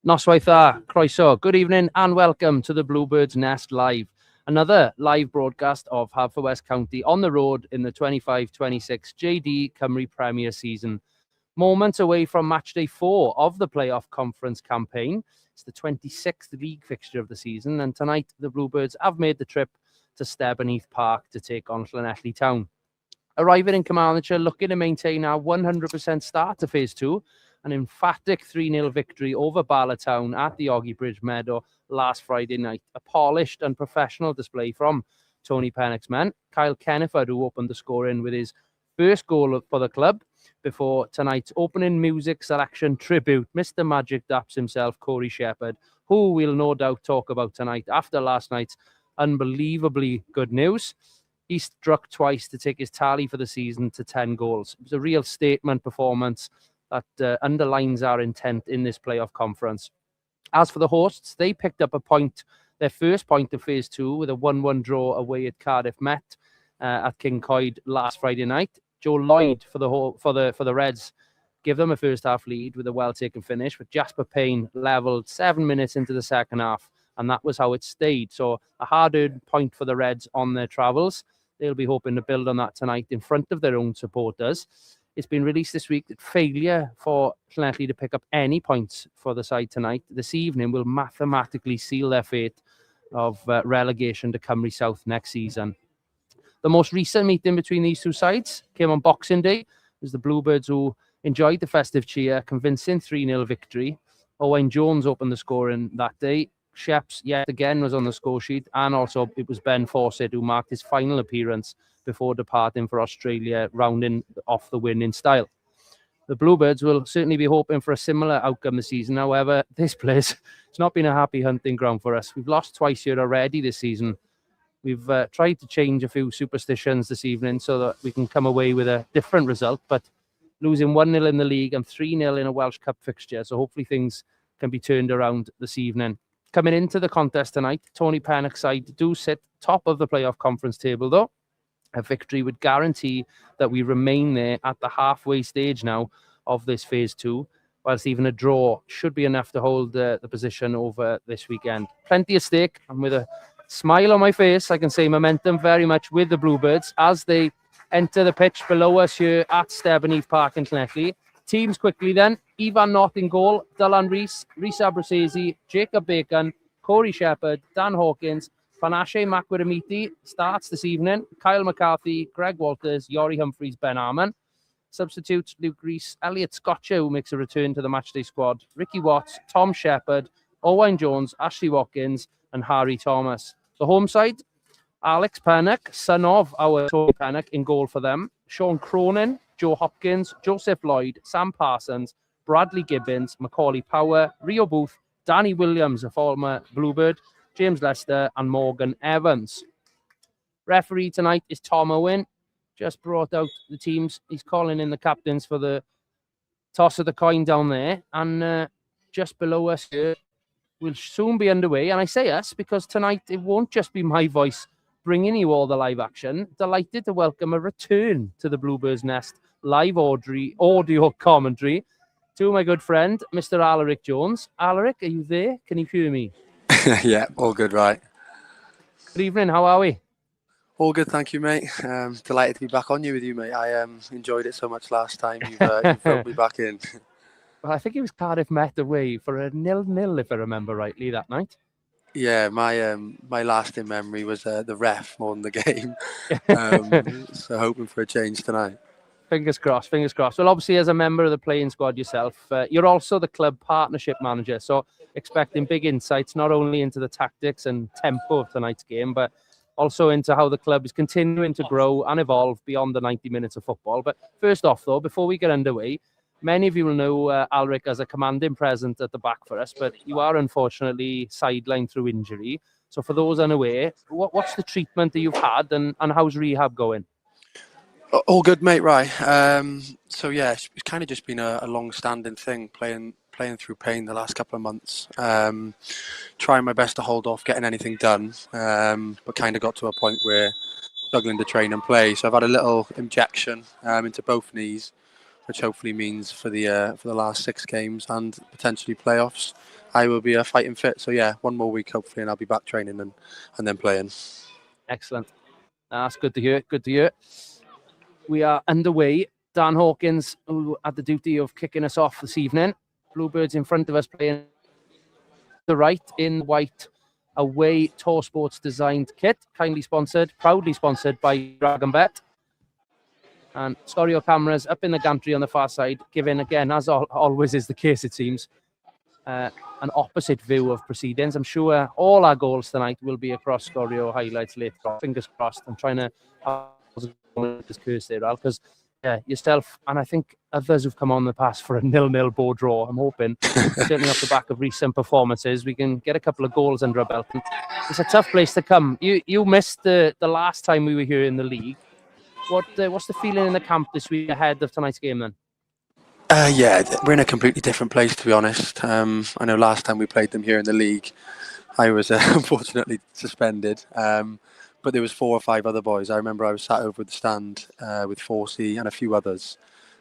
Noswaith dda, croeso. Good evening and welcome to the Bluebirds Nest Live. Another live broadcast of Haverfordwest County on the road in the 25-26 JD Cymru Premier season. Moments away from match day 4 of the playoff conference campaign. It's the 26th league fixture of the season, and tonight the Bluebirds have made the trip to Stebeneath Park to take on Llanelli Town. Arriving in Carmarthenshire, looking to maintain our 100% start to Phase 2, an emphatic 3-0 victory over Bala Town at the Oggy Bridge Meadow last Friday night. A polished and professional display from Tony Pennock's men. Kyle Kenneford, who opened the scoring with his first goal for the club, before tonight's opening music selection tribute, Mr. Magic Daps himself, Corey Shepherd, who we'll no doubt talk about tonight after last night's unbelievably good news. He struck twice to take his tally for the season to 10 goals. It was a real statement performance that underlines our intent in this playoff conference. As for the hosts, they picked up a point, their first point of Phase 2, with a 1-1 draw away at Cardiff Met at King Coyd last Friday night. Joe Lloyd for the Reds give them a first half lead with a well-taken finish, but Jasper Payne levelled 7 minutes into the second half, and that was how it stayed. So a hard-earned point for the Reds on their travels. They'll be hoping to build on that tonight in front of their own supporters. It's been released this week that failure for Llanelli to pick up any points for the side tonight this evening will mathematically seal their fate of relegation to Cymru South next season. The most recent meeting between these two sides came on Boxing Day. It was the Bluebirds who enjoyed the festive cheer, convincing 3-0 victory. Owain Jones opened the scoring that day. Sheps yet again was on the score sheet, and also it was Ben Fawcett who marked his final appearance before departing for Australia, rounding off the win in style. The Bluebirds will certainly be hoping for a similar outcome this season. However, this place, it's not been a happy hunting ground for us. We've lost twice here already this season. We've tried to change a few superstitions this evening so that we can come away with a different result, but losing 1-0 in the league and 3-0 in a Welsh Cup fixture, so hopefully things can be turned around this evening. Coming into the contest tonight, Tony Pennock's side do sit top of the playoff conference table, though. A victory would guarantee that we remain there at the halfway stage now of this Phase 2, whilst even a draw should be enough to hold the position over this weekend. Plenty at stake, and with a smile on my face, I can say momentum very much with the Bluebirds as they enter the pitch below us here at Stebeneath Park in Llanelli. Teams quickly then: Ivan Knott in goal, Dylan Rees, Rhys Abrasesi, Jacob Bacon, Corey Shepherd, Dan Hawkins, Panache Makwiramiti starts this evening, Kyle McCarthy, Greg Walters, Yori Humphreys, Ben Arman. Substitutes: Luke Rees, Elliot Scotcher, who makes a return to the matchday squad, Ricky Watts, Tom Shepherd, Owain Jones, Ashley Watkins, and Harry Thomas. The home side: Alex Pennock, son of our Tony Pennock, in goal for them. Sean Cronin, Joe Hopkins, Joseph Lloyd, Sam Parsons, Bradley Gibbons, Macaulay Power, Rio Booth, Danny Williams, a former Bluebird, James Lester, and Morgan Evans. Referee tonight is Tom Owen. Just brought out the teams. He's calling in the captains for the toss of the coin down there. And just below us here, will soon be underway. And I say us because tonight it won't just be my voice bringing you all the live action. Delighted to welcome a return to the Bluebirds Nest live audio commentary to my good friend, Mr. Alaric Jones. Alaric, are you there? Can you hear me? Yeah, all good, right. Good evening. How are we? All good, thank you, mate. Delighted to be back on with you, mate. I enjoyed it so much last time. You've brought me back in. Well, I think it was Cardiff Met away for a 0-0, if I remember rightly, that night. Yeah, my lasting memory was the ref more than the game. So hoping for a change tonight. Fingers crossed, fingers crossed. Well, obviously, as a member of the playing squad yourself, you're also the club partnership manager. So expecting big insights, not only into the tactics and tempo of tonight's game, but also into how the club is continuing to grow and evolve beyond the 90 minutes of football. But first off, though, before we get underway, many of you will know Alaric as a commanding presence at the back for us, but you are unfortunately sidelined through injury. So for those unaware, what's the treatment that you've had and how's rehab going? All good, mate, right. So yeah, it's kind of just been a long-standing thing, playing through pain the last couple of months. Trying my best to hold off getting anything done, but kind of got to a point where struggling to train and play. So I've had a little injection into both knees, which hopefully means for the last 6 games and potentially playoffs. I will be fighting fit. So yeah, one more week hopefully, and I'll be back training and then playing. Excellent. That's good to hear. Good to hear. We are underway. Dan Hawkins, who had the duty of kicking us off this evening. Bluebirds in front of us playing the right in white away Tour Sports designed kit, proudly sponsored by Dragonbet. And Scorio cameras up in the gantry on the far side, giving, again, as always is the case, it seems, an opposite view of proceedings. I'm sure all our goals tonight will be across Scorio highlights later on. Fingers crossed. I'm trying to this curse there, Al, because yourself and I think others who've come on in the past for a 0-0 board draw. I'm hoping, certainly off the back of recent performances, we can get a couple of goals under our belt. And it's a tough place to come. You missed the last time we were here in the league. What's the feeling in the camp this week ahead of tonight's game then? Yeah, we're in a completely different place, to be honest. I know last time we played them here in the league, I was unfortunately suspended. But there was 4 or 5 other boys. I remember I was sat over at the stand with Forsey and a few others.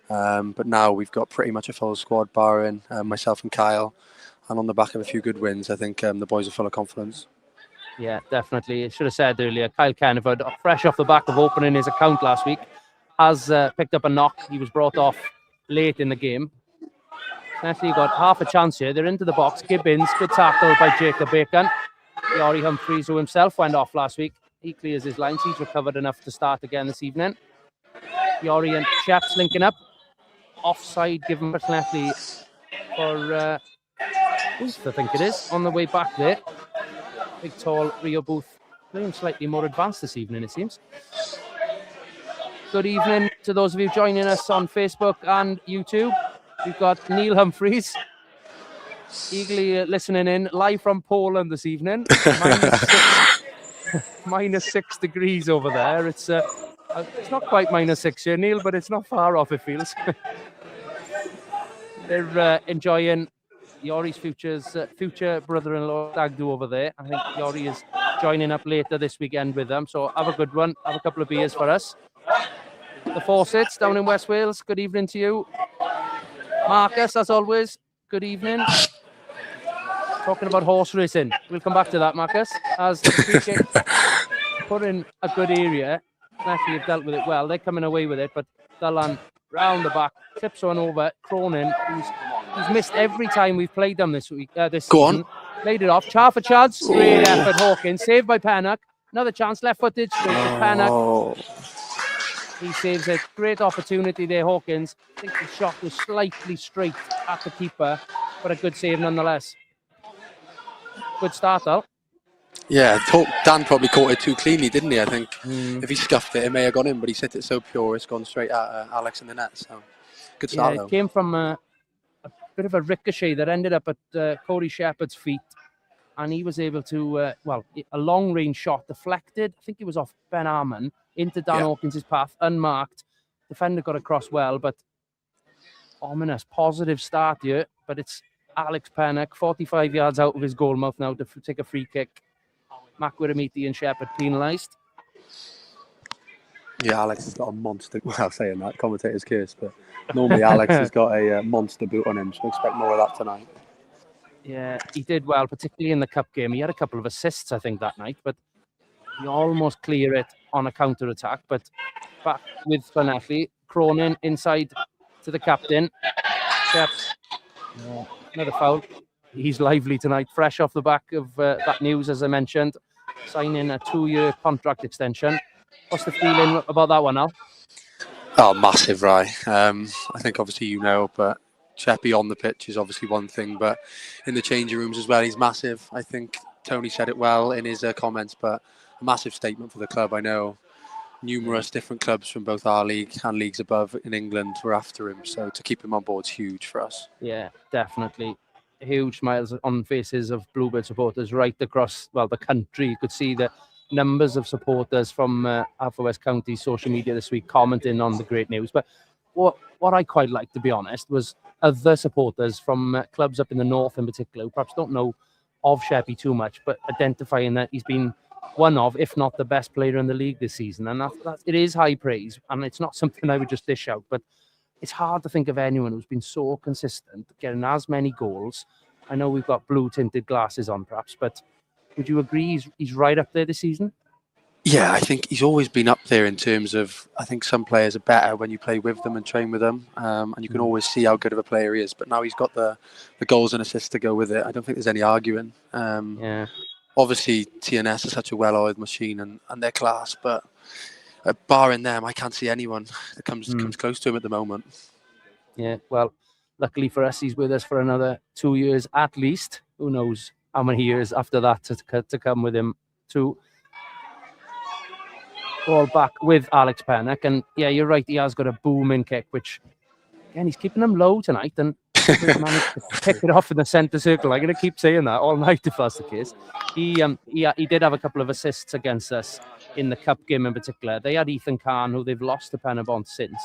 But now we've got pretty much a full squad, barring myself and Kyle. And on the back of a few good wins, I think the boys are full of confidence. Yeah, definitely. I should have said earlier, Kyle Kenneford, fresh off the back of opening his account last week, has picked up a knock. He was brought off late in the game. Actually got half a chance here. They're into the box. Gibbons, good tackle by Jacob Bacon. Yori Humphreys, who himself went off last week. He clears his lines. He's recovered enough to start again this evening. Yori and Sheps linking up. Offside given for Llanelli for Booth, I think it is, on the way back there. Big, tall Rio Booth, playing slightly more advanced this evening, it seems. Good evening to those of you joining us on Facebook and YouTube. We've got Neil Humphreys, eagerly listening in, live from Poland this evening. Minus 6 degrees over there. It's not quite -6 here, Neil, but it's not far off, it feels. They're enjoying Yori's future brother-in-law stag do over there. I think Yori is joining up later this weekend with them. So have a good one. Have a couple of beers for us. The Fawcett's down in West Wales. Good evening to you. Marcus, as always, good evening. Talking about horse racing. We'll come back to that, Marcus. As the free kick put in a good area. Actually, have dealt with it well. They're coming away with it, but Dylan round the back, clips one over. Cronin, he's missed every time we've played them this week. This season. Played it off. Char for chance. Great effort, Hawkins. Saved by Pennock. Another chance, left-footed, straight to Pennock. He saves it. Great opportunity there, Hawkins. I think the shot was slightly straight at the keeper, but a good save nonetheless. Good start, though. Yeah, Dan probably caught it too cleanly, didn't he? I think if he scuffed it, it may have gone in, but he hit it so pure, it's gone straight at Alex in the net. So good start, though. It came from a bit of a ricochet that ended up at Cody Shepherd's feet, and he was able to, a long-range shot deflected. I think it was off Ben Arman into Dan Hawkins' path, unmarked. Defender got across well, but ominous, positive start here. But it's Alex Pennock, 45 yards out of his goal mouth now to take a free kick. Mac Wiramiti and Shepherd penalised. Yeah, Alex has got a monster. Well, saying that, commentator's curse, but normally Alex has got a monster boot on him, so expect more of that tonight. Yeah, he did well, particularly in the cup game. He had a couple of assists, I think, that night, but he almost cleared it on a counter-attack. But back with Llanelli, Cronin inside to the captain. Sheps, another foul. He's lively tonight, fresh off the back of that news, as I mentioned, signing a 2-year contract extension. What's the feeling about that one, Al? Oh, massive, Rye. I think obviously you know, but Cheppy on the pitch is obviously one thing, but in the changing rooms as well, he's massive. I think Tony said it well in his comments, but a massive statement for the club. I know numerous different clubs from both our league and leagues above in England were after him, so to keep him on board is huge for us. Yeah, definitely. Huge smiles on faces of Bluebird supporters right across, the country. You could see the numbers of supporters from Haverfordwest County social media this week commenting on the great news. But what I quite liked, to be honest, was other supporters from clubs up in the north in particular, who perhaps don't know of Sheppy too much, but identifying that he's been one of, if not the best player in the league this season. And it is high praise, and it's not something I would just dish out, but it's hard to think of anyone who's been so consistent, getting as many goals, I know we've got blue tinted glasses on, perhaps, but would you agree he's right up there this season? Yeah, I think he's always been up there in terms of, I think some players are better when you play with them and train with them, and you can always see how good of a player he is. But now he's got the goals and assists to go with it. I don't think there's any arguing. Yeah. Obviously, TNS is such a well-oiled machine and they're class, but barring them, I can't see anyone that comes close to him at the moment. Yeah, well, luckily for us, he's with us for another 2 years at least. Who knows how many years after that to come with him too. Ball back with Alex Pennock, and yeah, you're right. He has got a booming kick, which again he's keeping them low tonight, and he's managed to pick it off in the centre circle. I'm going to keep saying that all night if that's the case. He did have a couple of assists against us in the cup game in particular. They had Ethan Kahn, who they've lost to Penabont since.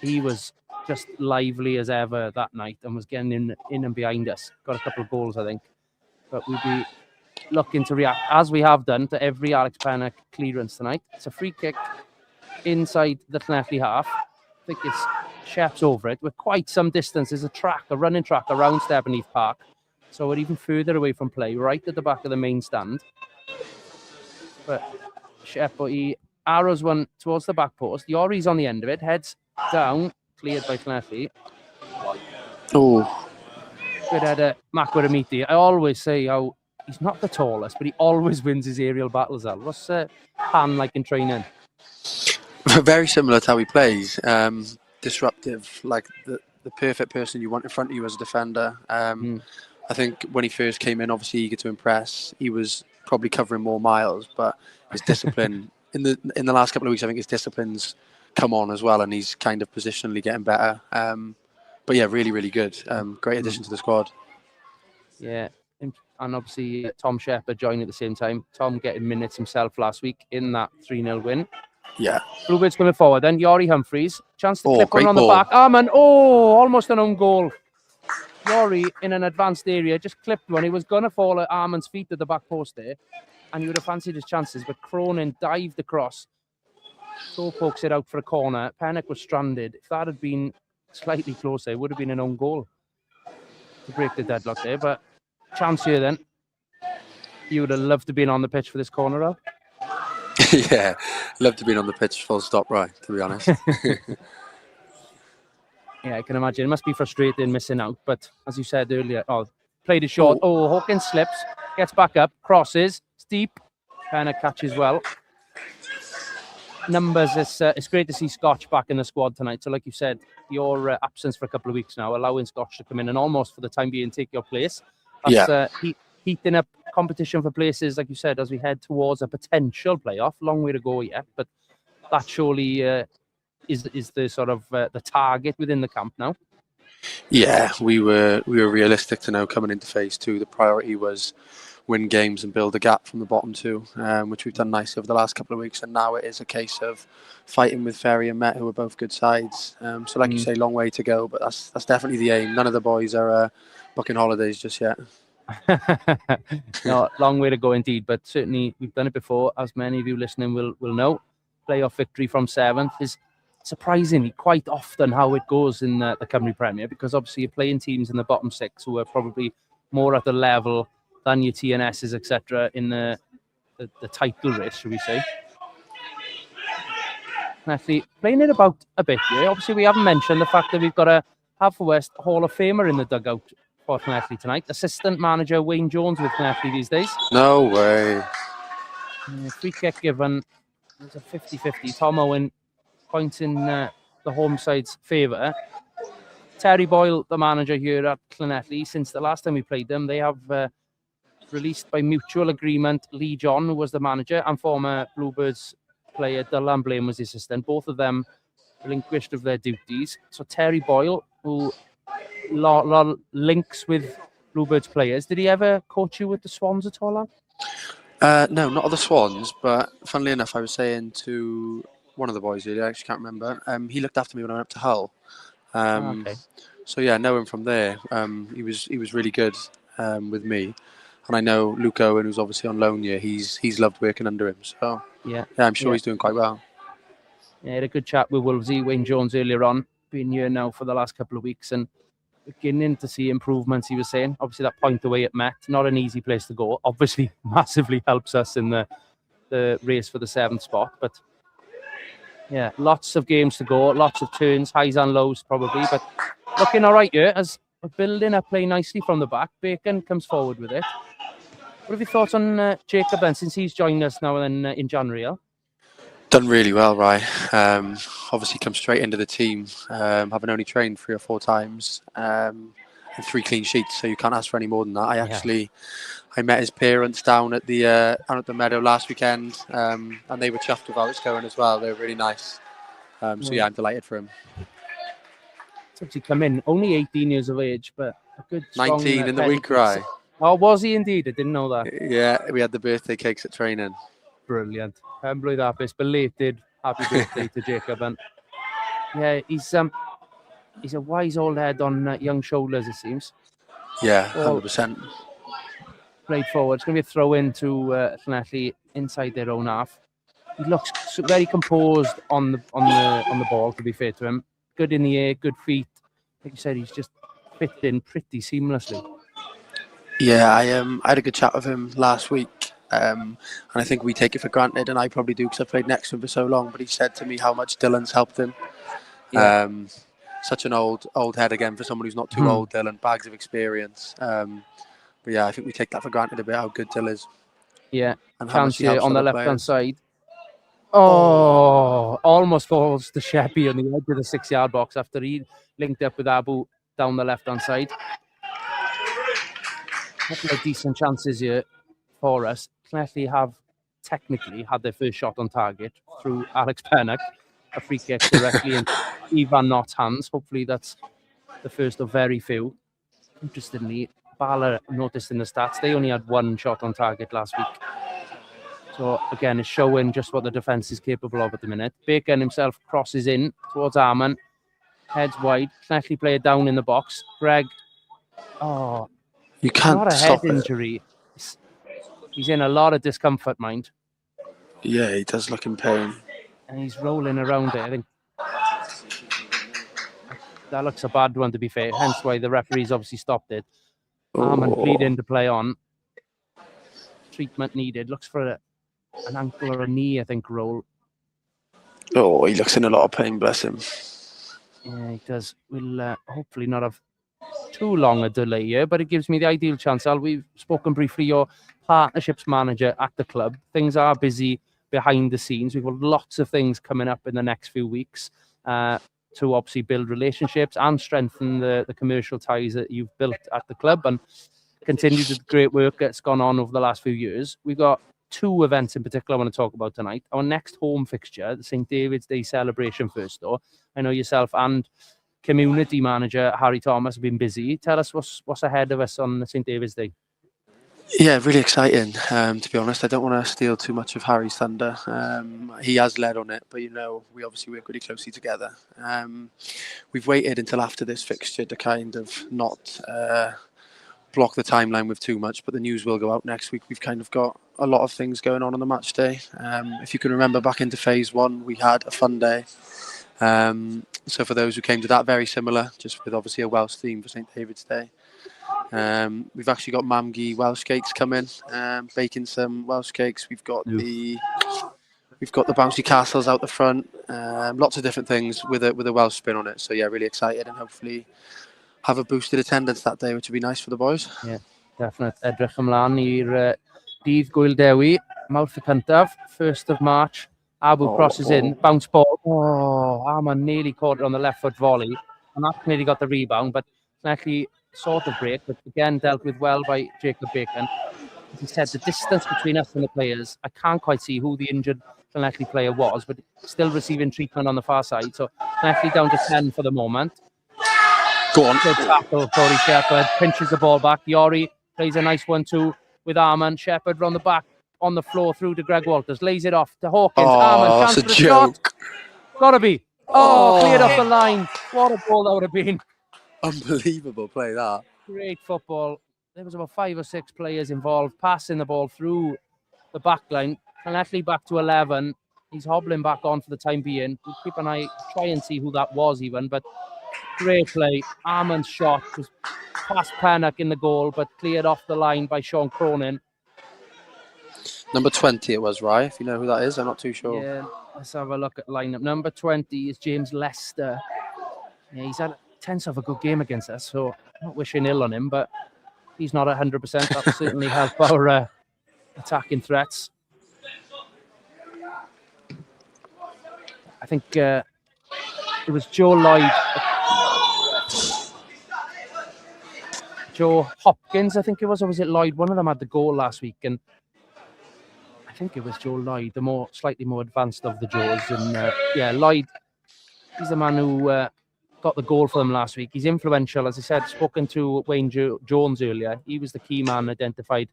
He was just lively as ever that night and was getting in and behind us. Got a couple of goals, I think, but we'll be looking to react, as we have done, to every Alex Pennock clearance tonight. It's a free kick inside the Llanelli half. I think it's Shep's over it. We're quite some distance. There's a running track around Stevenage Park. So we're even further away from play, right at the back of the main stand. But Shep, he arrows one towards the back post. Yori's on the end of it, heads down, cleared by Llanelli. Oh. Good header, Makwaramiti. I always say how he's not the tallest, but he always wins his aerial battles. Al, what's Pan like in training? Very similar to how he plays. Disruptive, like the perfect person you want in front of you as a defender. I think when he first came in, obviously eager to impress. He was probably covering more miles, but his discipline in the last couple of weeks, I think his discipline's come on as well, and he's kind of positionally getting better. But yeah, really, really good. Great addition to the squad. Yeah. And obviously Tom Shepherd joining at the same time. Tom getting minutes himself last week in that 3-0 win. Yeah. Bluebirds coming forward. Then Yori Humphreys. Chance to clip one on ball. the back. Arman. Almost an own goal. Yori in an advanced area just clipped one. He was going to fall at Arman's feet at the back post there. And he would have fancied his chances. But Cronin dived across. So pokes it out for a corner. Pennock was stranded. If that had been slightly closer, it would have been an own goal to break the deadlock there. But chance here then. You would have loved to be on the pitch for this corner, Al. Yeah, love to be on the pitch full stop, right, to be honest. Yeah, I can imagine. It must be frustrating missing out. But as you said earlier, played it short. Hawkins slips, gets back up, crosses, steep, kind of catches well. Numbers, it's great to see Scotch back in the squad tonight. So like you said, your absence for a couple of weeks now, allowing Scotch to come in and almost for the time being take your place. That's heating up competition for places, like you said, as we head towards a potential playoff. Long way to go yet, but that surely is the sort of the target within the camp now. Yeah, we were realistic to know coming into phase 2. The priority was win games and build a gap from the bottom 2, which we've done nicely over the last couple of weeks. And now it is a case of fighting with Ferry and Met, who are both good sides. So like you say, long way to go, but that's definitely the aim. None of the boys are booking holidays just yet. No, long way to go indeed, but certainly we've done it before, as many of you listening will know. Playoff victory from 7th is surprisingly quite often how it goes in the Cymru Premier, because obviously you're playing teams in the bottom 6 who are probably more at the level than your TNSs, etc., in the title race, should we say. Actually, playing it about a bit here. Obviously, we haven't mentioned the fact that we've got a Haverfordwest Hall of Famer in the dugout for Llanelli tonight. Assistant manager Wayne Jones with Llanelli these days. No way. Free kick given. It's a 50-50. Tom Owen points in the home side's favour. Terry Boyle, the manager here at Llanelli, since the last time we played them, they have released by mutual agreement Lee John, who was the manager, and former Bluebirds player Dylan Blaine was the assistant. Both of them relinquished of their duties. So Terry Boyle, who links with Bluebirds players. Did he ever coach you with the Swans at all, Al? No, not the Swans, but funnily enough, I was saying to one of the boys earlier, I actually can't remember, he looked after me when I went up to Hull. Okay. So yeah, I know him from there. He was really good with me. And I know Luke Owen, who's obviously on loan here, he's loved working under him. So yeah, I'm sure he's doing quite well. Yeah, had a good chat with Wolvesy, Wayne Jones earlier on, been here now for the last couple of weeks, and beginning to see improvements, he was saying. Obviously, that point away at Met, not an easy place to go. Obviously, massively helps us in the race for the 7th spot. But yeah, lots of games to go, lots of turns, highs and lows probably. But looking all right here as we're building up play nicely from the back. Bacon comes forward with it. What have your thoughts on Jacob then, since he's joined us now and in January? Done really well, Rye. Obviously come straight into the team, having only trained 3 or 4 times, and 3 clean sheets, so you can't ask for any more than that. I met his parents down at the meadow last weekend, and they were chuffed with how it's going as well. They were really nice. So yeah, I'm delighted for him. It's obviously come in, only 18 years of age, but a good strong 19 in the week, Rye. Oh, was he indeed? I didn't know that. Yeah, we had the birthday cakes at training. Brilliant. Can't believe that. It's belated happy birthday to Jacob. And yeah, he's a wise old head on young shoulders, it seems. Yeah, 100%. Played forward. It's going to be a throw in to Llanelli inside their own half. He looks very composed on the ball, to be fair to him. Good in the air, good feet. Like you said, he's just fit in pretty seamlessly. Yeah, I had a good chat with him last week, and I think we take it for granted, and I probably do because I've played next to him for so long. But he said to me how much Dylan's helped him. Yeah. Such an old head again for someone who's not too old, Dylan. Bags of experience. But yeah, I think we take that for granted a bit, how good Dylan is. Yeah, and chance here on the left-hand side. Oh, almost falls to Sheppy on the edge of the 6-yard box after he linked up with Abu down the left-hand side. A couple of decent chances here for us. Llanelli have technically had their first shot on target through Alex Pennock, a free kick directly in Ivan Nott's hands. Hopefully that's the first of very few. Interestingly, Bala noticed in the stats, they only had 1 shot on target last week. So again, it's showing just what the defence is capable of at the minute. Bacon himself crosses in towards Arman, heads wide. Llanelli play it down in the box. Greg, you can't not a stop head injury. He's in a lot of discomfort, mind. Yeah, he does look in pain. And he's rolling around it. I think that looks a bad one, to be fair. Hence why the referees obviously stopped it. Arman pleading to play on. Treatment needed. Looks for an ankle or a knee, I think, roll. Oh, he looks in a lot of pain, bless him. Yeah, he does. We'll hopefully not have too long a delay here, but it gives me the ideal chance. We've spoken briefly, your partnerships manager at the club. Things are busy behind the scenes. We've got lots of things coming up in the next few weeks to obviously build relationships and strengthen the commercial ties that you've built at the club and continue the great work that's gone on over the last few years. We've got 2 events in particular I want to talk about tonight. Our next home fixture, the St. David's Day celebration first, though. I know yourself and community manager Harry Thomas have been busy. Tell us what's ahead of us on St. David's Day. Yeah, really exciting. To be honest, I don't want to steal too much of Harry's thunder. He has led on it, but we obviously work really closely together. We've waited until after this fixture to kind of not block the timeline with too much, but the news will go out next week. We've kind of got a lot of things going on the match day. If you can remember back into phase 1, we had a fun day. So for those who came to that, very similar, just with obviously a Welsh theme for St. David's Day. We've actually got Mamgi Welsh cakes coming, baking some Welsh cakes. We've got the bouncy castles out the front. Lots of different things with a Welsh spin on it. So yeah, really excited and hopefully have a boosted attendance that day, which would be nice for the boys. Yeah, definite. Edrych ymlaen i'r dydd Gwyl Dewi, Mawrth y cyntaf, 1st of March. Abu crosses in, bounce ball. Arman nearly caught it on the left foot volley. And that nearly got the rebound, but actually sort of break, but again dealt with well by Jacob Bacon. As he said, the distance between us and the players, I can't quite see who the injured Llanelli player was, but still receiving treatment on the far side. So Llanelli down to 10 for the moment. Go on. Good tackle, Corey Shepherd pinches the ball back. Yori plays a nice 1-2 with Arman. Shepherd on the back, on the floor through to Greg Walters, lays it off to Hawkins. Arman, chance that's for a the joke. Shot. Gotta be. Cleared off the line. What a ball that would have been. Unbelievable play, that. Great football. There was about 5 or 6 players involved, passing the ball through the back line. Llanelli back to 11. He's hobbling back on for the time being. We'll keep an eye, try and see who that was even, but Great play. Armand's shot was past Pennock in the goal, but cleared off the line by Sean Cronin. Number 20 it was, right? If you know who that is, I'm not too sure. Yeah, let's have a look at lineup. Number 20 is James Lester. Yeah, tends to have a good game against us, so I'm not wishing ill on him, but he's not 100%. That'll certainly help our attacking threats. I think it was Joe Lloyd. Joe Hopkins, I think it was, or was it Lloyd? One of them had the goal last week, and I think it was Joe Lloyd, the slightly more advanced of the Joes. And yeah, Lloyd, he's the man who got the goal for them last week. He's influential, as I said. Spoken to Wayne Jones earlier. He was the key man identified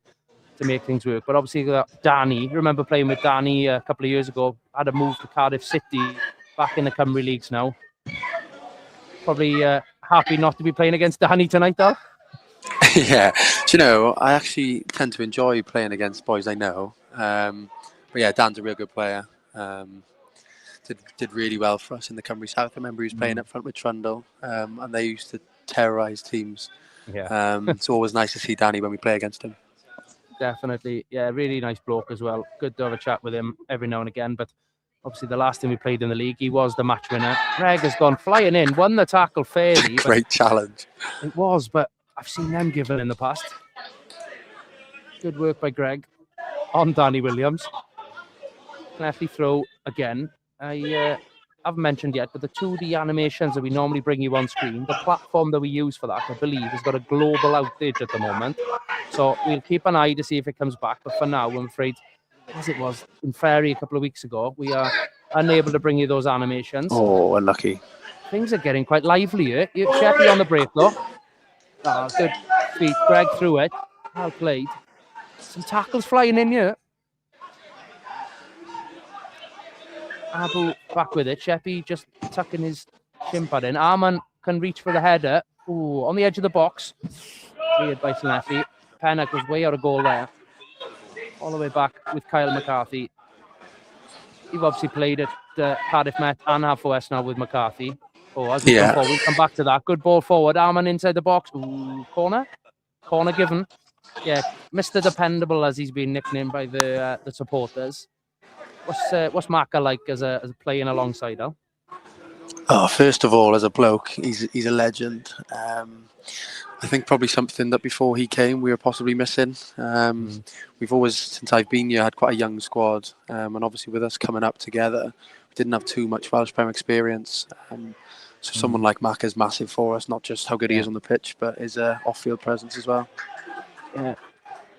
to make things work. But obviously, Danny, remember playing with Danny a couple of years ago, had a move to Cardiff City, back in the Cymru leagues now. Probably happy not to be playing against Danny tonight, though. Yeah, do you know, I actually tend to enjoy playing against boys I know. But yeah, Dan's a real good player. Did really well for us in the Cymru South. I remember he was playing up front with Trundle, and they used to terrorise teams. Yeah. It's always nice to see Danny when we play against him. Definitely. Yeah, really nice bloke as well. Good to have a chat with him every now and again. But obviously, the last time we played in the league, he was the match winner. Greg has gone flying in, won the tackle fairly. Great challenge. It was, but I've seen them given in the past. Good work by Greg on Danny Williams. Cleverly throw again. I haven't mentioned yet, but the 2D animations that we normally bring you on screen, the platform that we use for that, I believe, has got a global outage at the moment. So we'll keep an eye to see if it comes back. But for now, I'm afraid, as it was in Ferry a couple of weeks ago, we are unable to bring you those animations. Oh, unlucky. Things are getting quite lively here. Sheppy on the break, though. Good feet. Greg through it. Well played. Some tackles flying in here. Abu back with it. Sheppy just tucking his shin pad in. Arman can reach for the header. Ooh, on the edge of the box. Cleared by Llanelli. Pennock was way out of goal there. All the way back with Kyle McCarthy. You've obviously played at Cardiff Met and Haverfordwest now with McCarthy. Oh, as we come forward, we'll come back to that. Good ball forward. Arman inside the box. Ooh, corner. Corner given. Yeah, Mr. Dependable, as he's been nicknamed by the supporters. What's Maka like as a playing alongside her? Oh, first of all, as a bloke, he's a legend. I think probably something that before he came we were possibly missing. We've always, since I've been here, had quite a young squad, and obviously with us coming up together, we didn't have too much Welsh Premier experience. So someone like Mac is massive for us, not just how good he is on the pitch, but his off-field presence as well. Yeah,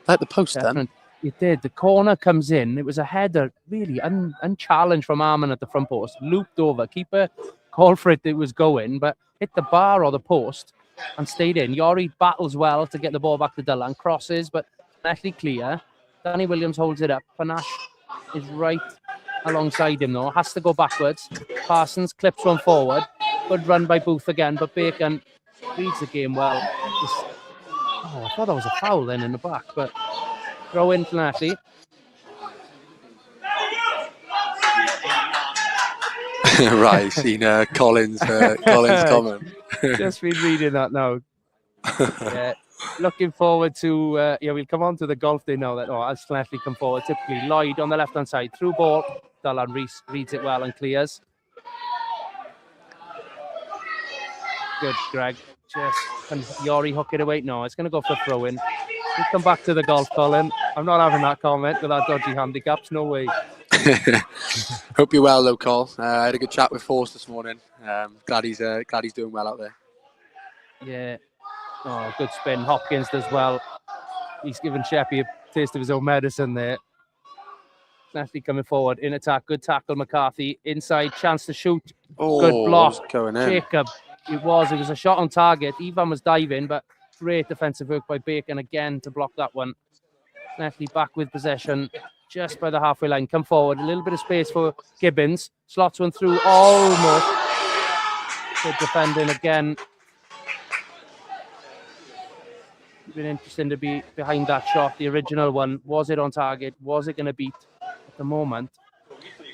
like the post then. It did. The corner comes in. It was a header, really unchallenged from Arman at the front post. Looped over. Keeper called for it. It was going, but hit the bar or the post and stayed in. Yori battles well to get the ball back to Dylan. Crosses, but actually clear. Danny Williams holds it up. Panache is right alongside him, though. Has to go backwards. Parsons clips one forward. Good run by Booth again, but Bacon reads the game well. I thought that was a foul then in the back, but throw in Llanelli. Right, seen Collins comment. Just been reading that now. Yeah, looking forward to, we'll come on to the golf day now. As Llanelli come forward, typically Lloyd on the left-hand side, through ball. Dylan Rees reads it well and clears. Good, Greg. Can Yori hook it away? No, it's going to go for a throw-in. We'll come back to the golf, Colin. I'm not having that comment with our dodgy handicaps. No way. Hope you're well, though, Col. I had a good chat with Force this morning. Glad he's doing well out there. Yeah. Oh, good spin. Hopkins does well. He's given Sheppy a taste of his own medicine there. Llanelli coming forward in attack. Good tackle, McCarthy. Inside, chance to shoot. Good block. Going in. Jacob. It was a shot on target. Ivan was diving, but great defensive work by Bacon again to block that one. Llanelli back with possession just by the halfway line. Come forward. A little bit of space for Gibbons. Slots one through almost. Good defending again. It's been interesting to be behind that shot. The original one. Was it on target? Was it going to beat? At the moment,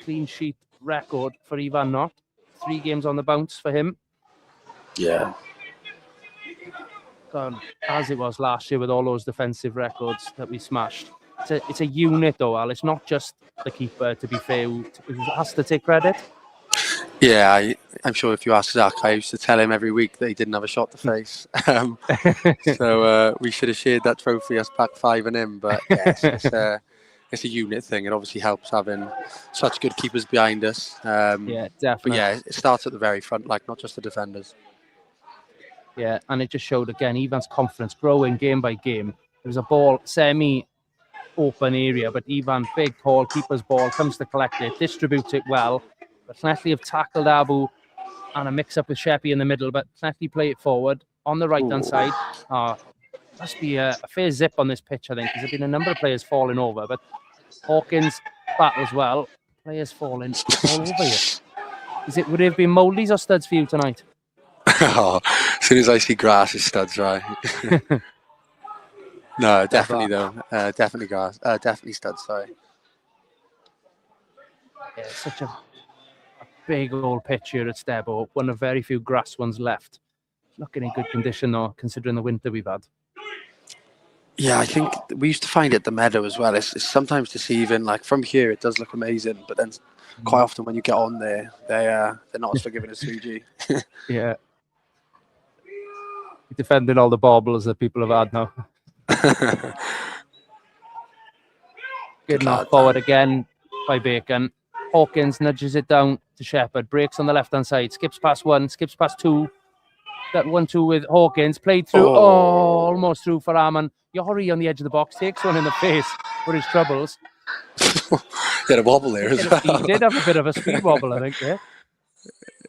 clean sheet record for Ivan Knott. 3 games on the bounce for him. Yeah. Gone as it was last year with all those defensive records that we smashed. It's a unit though, Al. It's not just the keeper, to be fair, who has to take credit. Yeah, I'm sure if you ask Zach, I used to tell him every week that he didn't have a shot to face. So we should have shared that trophy as Pack 5 and him. But yes, it's a unit thing. It obviously helps having such good keepers behind us. Yeah, definitely. But yeah, it starts at the very front, like not just the defenders. Yeah, and it just showed again, Ivan's confidence growing game by game. There was a ball, semi-open area, but Ivan, big tall, keeper's ball, comes to collect it, distributes it well. But Llanelli have tackled Abu and a mix-up with Sheppy in the middle, but Llanelli play it forward on the right-hand side. Must be a fair zip on this pitch, I think, because there have been a number of players falling over, but Hawkins battles well. Players falling all over you. Would it have been Mouldies or studs for you tonight? As soon as I see grass, it's studs, right? No, definitely though. Definitely grass. Definitely studs. Sorry. Yeah, it's such a big old pitch here at Stebo. One of very few grass ones left. Looking in good condition though, considering the winter we've had. Yeah, I think we used to find it at the meadow as well. It's sometimes deceiving. Like from here, it does look amazing, but then quite often when you get on there, they're not as forgiving as 3G. Yeah. Defending all the baubles that people have had now. Good enough. Forward again by Bacon. Hawkins nudges it down to Shepherd. Breaks on the left-hand side. Skips past one. Skips past two. That 1-2 with Hawkins. Played through. Almost through for Arman. Yori on the edge of the box. Takes one in the face for his troubles. He had a wobble there as well. He did have a bit of a speed wobble, I think. Yeah.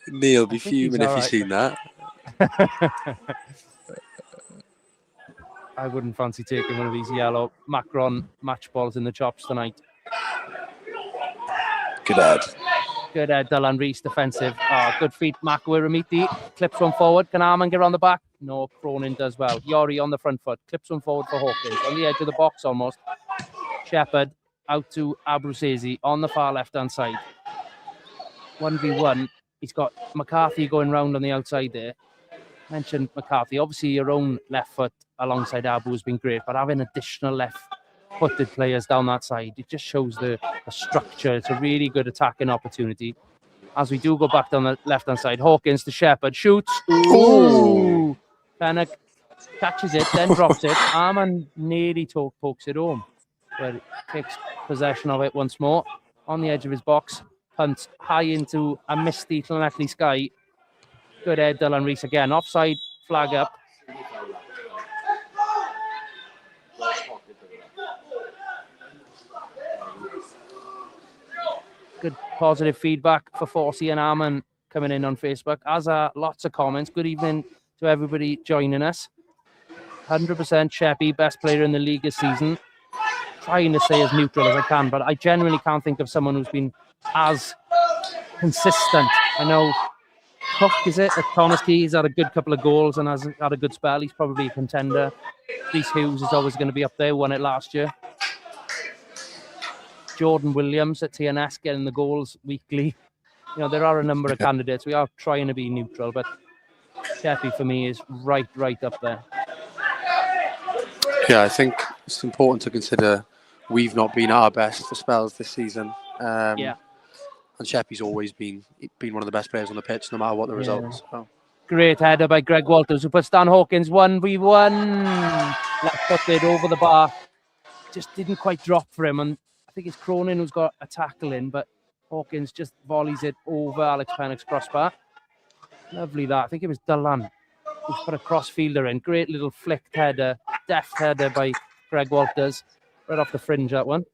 Neil, be fuming if you've seen that. I wouldn't fancy taking one of these yellow Macron match balls in the chops tonight. Good head. Good head, Dylan Reese, defensive. Good feet, Makwe Ramiti. Clips one forward. Can Arman get around the back? No, Cronin does well. Yori on the front foot. Clips one forward for Hawkins. On the edge of the box almost. Shepherd out to Abruzzese on the far left-hand side. 1v1. He's got McCarthy going round on the outside there. Mentioned McCarthy. Obviously, your own left foot alongside Abu has been great, but having additional left-footed players down that side, it just shows the structure. It's a really good attacking opportunity. As we do go back down the left-hand side, Hawkins to Shepherd, shoots. Ooh! Pennock catches it, then drops it. Arman nearly pokes it home, but it takes possession of it once more on the edge of his box. Punts high into a misty Llanelli sky. Good head, Dylan Reese again. Offside, flag up. Good positive feedback for Forsey and Arman coming in on Facebook, as are lots of comments. Good evening to everybody joining us. 100% Sheppy, best player in the league this season. Trying to stay as neutral as I can, but I genuinely can't think of someone who's been as consistent. I know Cook, is it? At Tonneski, he's had a good couple of goals and has had a good spell. He's probably a contender. Reece Hughes is always going to be up there, won it last year. Jordan Williams at TNS getting the goals weekly. You know, there are a number of candidates. We are trying to be neutral, but Sheppy for me is right up there. Yeah, I think it's important to consider we've not been at our best for spells this season. Yeah. And Sheppy's always been one of the best players on the pitch, no matter what the results. So. Great header by Greg Walters, who puts down Hawkins 1v1. Left-footed over the bar. Just didn't quite drop for him. And I think it's Cronin who's got a tackle in, but Hawkins just volleys it over Alex Pennock's crossbar. Lovely that. I think it was Dylan who's put a cross-fielder in. Great little flicked header. Deft header by Greg Walters. Right off the fringe, that one.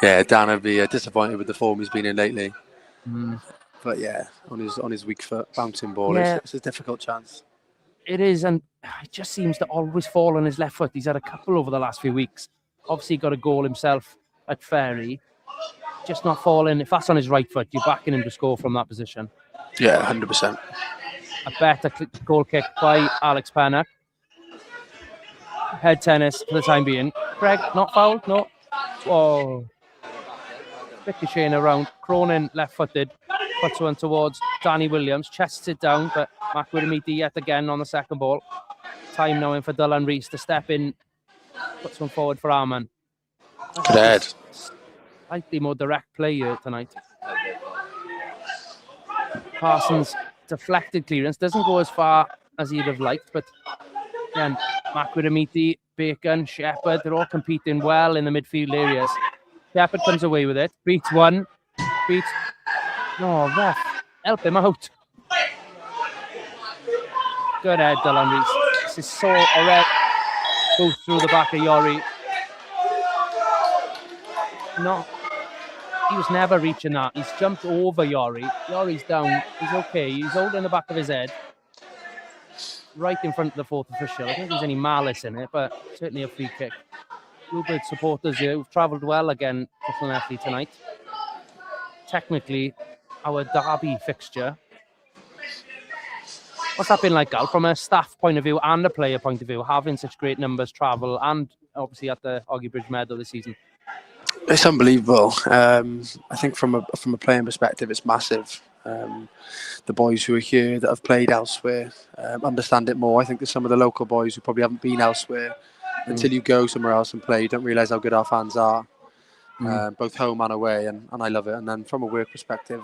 Yeah, Dan would be disappointed with the form he's been in lately. But yeah, on his weak foot bouncing ball, it's a difficult chance. It is, and it just seems to always fall on his left foot. He's had a couple over the last few weeks. Obviously, got a goal himself at Ferry. Just not falling. If that's on his right foot, you're backing him to score from that position. Yeah, 100%. A better goal kick by Alex Pennock. Head tennis for the time being. Greg, not fouled? No. Whoa. Ricocheting around. Cronin left-footed. Puts one towards Danny Williams, chests it down, but Macquarie yet again on the second ball. Time now in for Dylan Rees to step in, puts one forward for Arman. Good head. Slightly more direct play here tonight. Parsons deflected clearance, doesn't go as far as he'd have liked, but again, Macquarie, Bacon, Shepherd, they're all competing well in the midfield areas. Shepherd comes away with it, beats one, beats... No, ref, help him out. Good head, Dylan Rees. This is so already goes through the back of Yori. No, he was never reaching that. He's jumped over Yori. Yori's down. He's okay. He's holding the back of his head. Right in front of the fourth official. I don't think there's any malice in it, but certainly a free kick. Bluebird supporters here who've travelled well again to Llanelli tonight. Technically, our derby fixture. What's that been like, Al, from a staff point of view and a player point of view, having such great numbers travel and obviously at the Oggy Bridge Medal this season? It's unbelievable. I think from a playing perspective, it's massive. The boys who are here that have played elsewhere understand it more. I think there's some of the local boys who probably haven't been elsewhere. Until you go somewhere else and play, you don't realise how good our fans are, both home and away, and I love it. And then from a work perspective,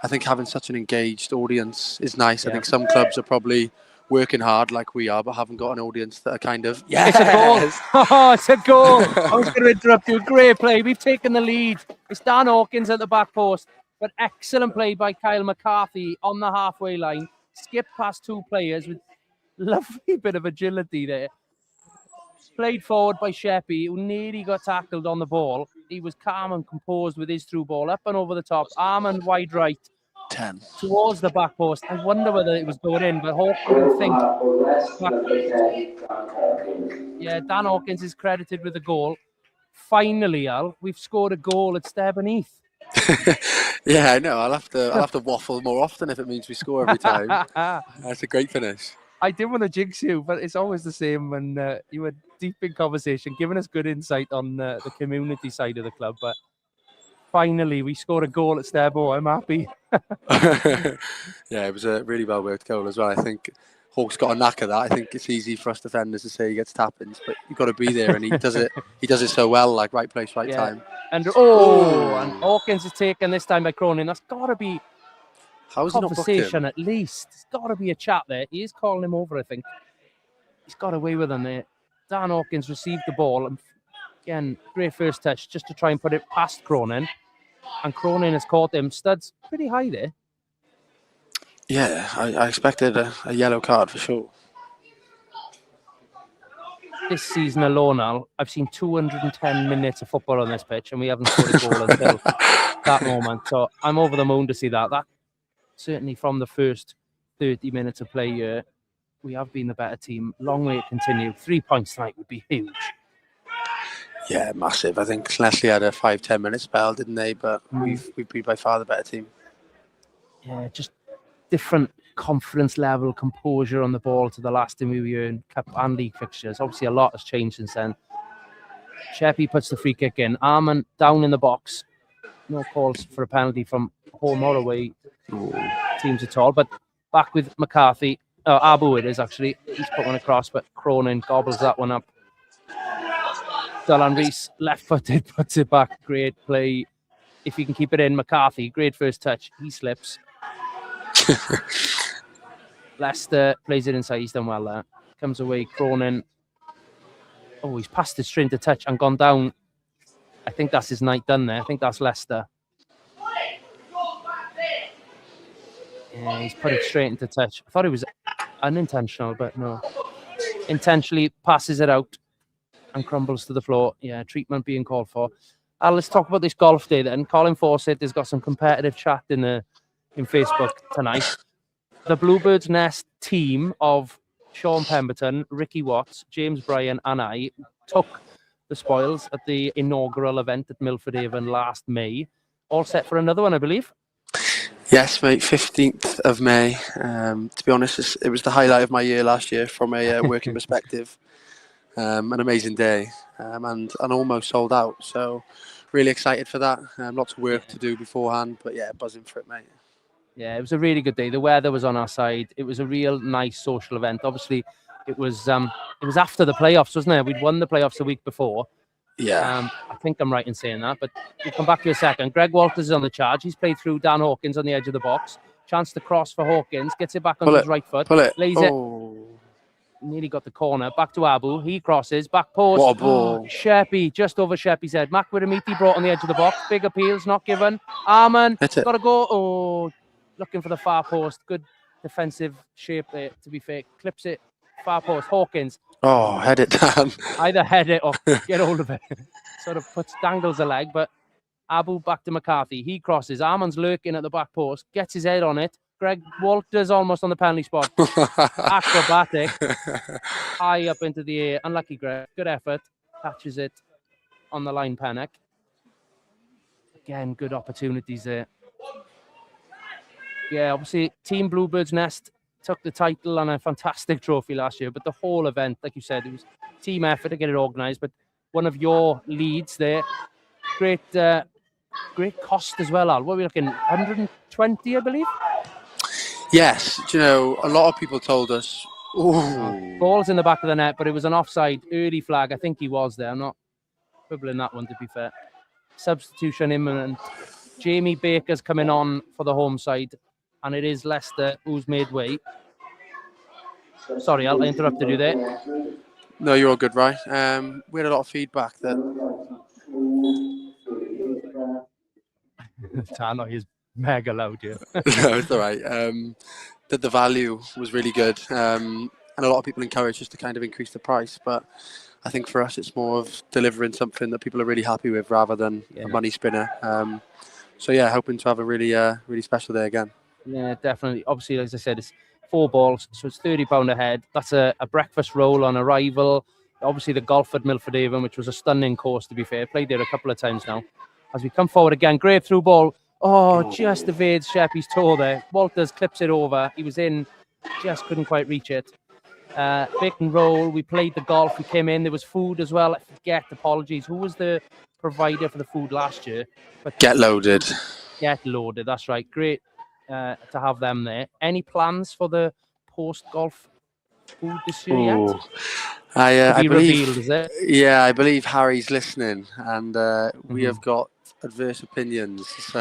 I think having such an engaged audience is nice. Yeah. I think some clubs are probably working hard like we are, but haven't got an audience that are kind of, yes! It's a goal! Oh, it's a goal! I was going to interrupt you. Great play. We've taken the lead. It's Dan Hawkins at the back post, but excellent play by Kyle McCarthy on the halfway line. Skipped past two players with lovely bit of agility there. Played forward by Sheppy, who nearly got tackled on the ball. He was calm and composed with his through ball up and over the top. Arman wide right. 10. Towards the back post. I wonder whether it was going in, but Hawkins think. Yeah, Dan Hawkins is credited with the goal. Finally, Al, we've scored a goal at Stair Beneath. Yeah, I know. I'll have to waffle more often if it means we score every time. That's a great finish. I didn't want to jinx you, but it's always the same when you were deep in conversation, giving us good insight on the community side of the club. But finally, we scored a goal at Stairbo. I'm happy. Yeah, it was a really well worked goal as well. I think Hawk's got a knack of that. I think it's easy for us defenders to say he gets tap-ins, but you've got to be there, and he does it. He does it so well, like right place, right time. And and Hawkins is taken this time by Cronin. That's got to be conversation at least. There's got to be a chat there. He is calling him over, I think. He's got away with him there. Dan Hawkins received the ball, and again, great first touch just to try and put it past Cronin. And Cronin has caught him. Stud's pretty high there. Yeah, I expected a yellow card for sure. This season alone, Al, I've seen 210 minutes of football on this pitch, and we haven't scored a goal until that moment. So I'm over the moon to see that. That certainly from the first 30 minutes of play here, we have been the better team. Long way to continue. 3 points tonight would be huge. Yeah, massive. I think Leslie had a 5-10 minute spell, didn't they? But we've been by far the better team. Yeah, just different confidence level, composure on the ball to the last time we were in Cup and League fixtures. Obviously, a lot has changed since then. Sheppy puts the free kick in. Arman down in the box. No calls for a penalty from home or away teams at all. But back with McCarthy. Abu it is actually. He's put one across, but Cronin gobbles that one up. Dylan Rees, left-footed, puts it back. Great play. If he can keep it in, McCarthy, great first touch. He slips. Leicester plays it inside. He's done well there. Comes away, Cronin. Oh, he's passed it straight into touch and gone down. I think that's his night done there. I think that's Leicester. Yeah, he's put it straight into touch. I thought it was unintentional, but no. Intentionally passes it out and crumbles to the floor. Yeah, treatment being called for. Let's talk about this golf day then. Colin Fawcett has got some competitive chat in Facebook tonight. The Bluebirds Nest team of Sean Pemberton, Ricky Watts, James Bryan and I took the spoils at the inaugural event at Milford Haven last May. All set for another one, I believe. Yes, mate, 15th of May. To be honest, it was the highlight of my year last year from a working perspective. An amazing day and almost sold out. So really excited for that. Lots of work to do beforehand, but yeah, buzzing for it, mate. Yeah, it was a really good day. The weather was on our side. It was a real nice social event. Obviously, it was after the playoffs, wasn't it? We'd won the playoffs the week before. Yeah. I think I'm right in saying that, but we'll come back to you in a second. Greg Walters is on the charge. He's played through Dan Hawkins on the edge of the box. Chance to cross for Hawkins. Gets it back onto his right foot. Pull it. Lays it. Nearly got the corner. Back to Abu. He crosses. Back post. What a ball. Sheppy, just over Sheppy's head. Makwiramiti brought on the edge of the box. Big appeals, not given. Arman, got to go. Oh, looking for the far post. Good defensive shape there, to be fair. Clips it. Far post. Hawkins. Oh, head it down. Either head it or get hold of it. Sort of dangles a leg, but Abu back to McCarthy. He crosses. Arman's lurking at the back post. Gets his head on it. Greg Walters almost on the penalty spot. Acrobatic. High up into the air. Unlucky Greg. Good effort. Catches it on the line, Panic. Again, good opportunities there. Yeah, obviously, Team Bluebird's Nest took the title and a fantastic trophy last year, but the whole event, like you said, it was team effort to get it organised. But one of your leads there, great cost as well, Al. What are we looking? 120, I believe. Yes, you know, a lot of people told us, ooh. Ball's in the back of the net, but it was an offside early flag. I think he was there. I'm not quibbling that one, to be fair. Substitution imminent. Jamie Baker's coming on for the home side, and it is Leicester who's made way. Sorry, I interrupted you there. No, you're all good, right? We had a lot of feedback that... Tano is mega loud here. No, it's all right. That the value was really good. And a lot of people encouraged us to kind of increase the price. But I think for us, it's more of delivering something that people are really happy with rather than a money spinner. So, yeah, hoping to have a really, really special day again. Yeah, definitely. Obviously, as I said, it's 4 balls, so it's £30 a head. That's a breakfast roll on arrival. Obviously, the golf at Milford Haven, which was a stunning course, to be fair. Played there a couple of times now. As we come forward again, great through ball. Oh, just evades Sheppy's toe there. Walters clips it over. He was in, just couldn't quite reach it. Pick and roll. We played the golf. We came in. There was food as well. I forget. Apologies. Who was the provider for the food last year? But Get Loaded. Get Loaded. That's right. Great to have them there. Any plans for the post-golf food this year yet? I believe. Revealed, is it? Yeah, I believe Harry's listening, and we have got adverse opinions. So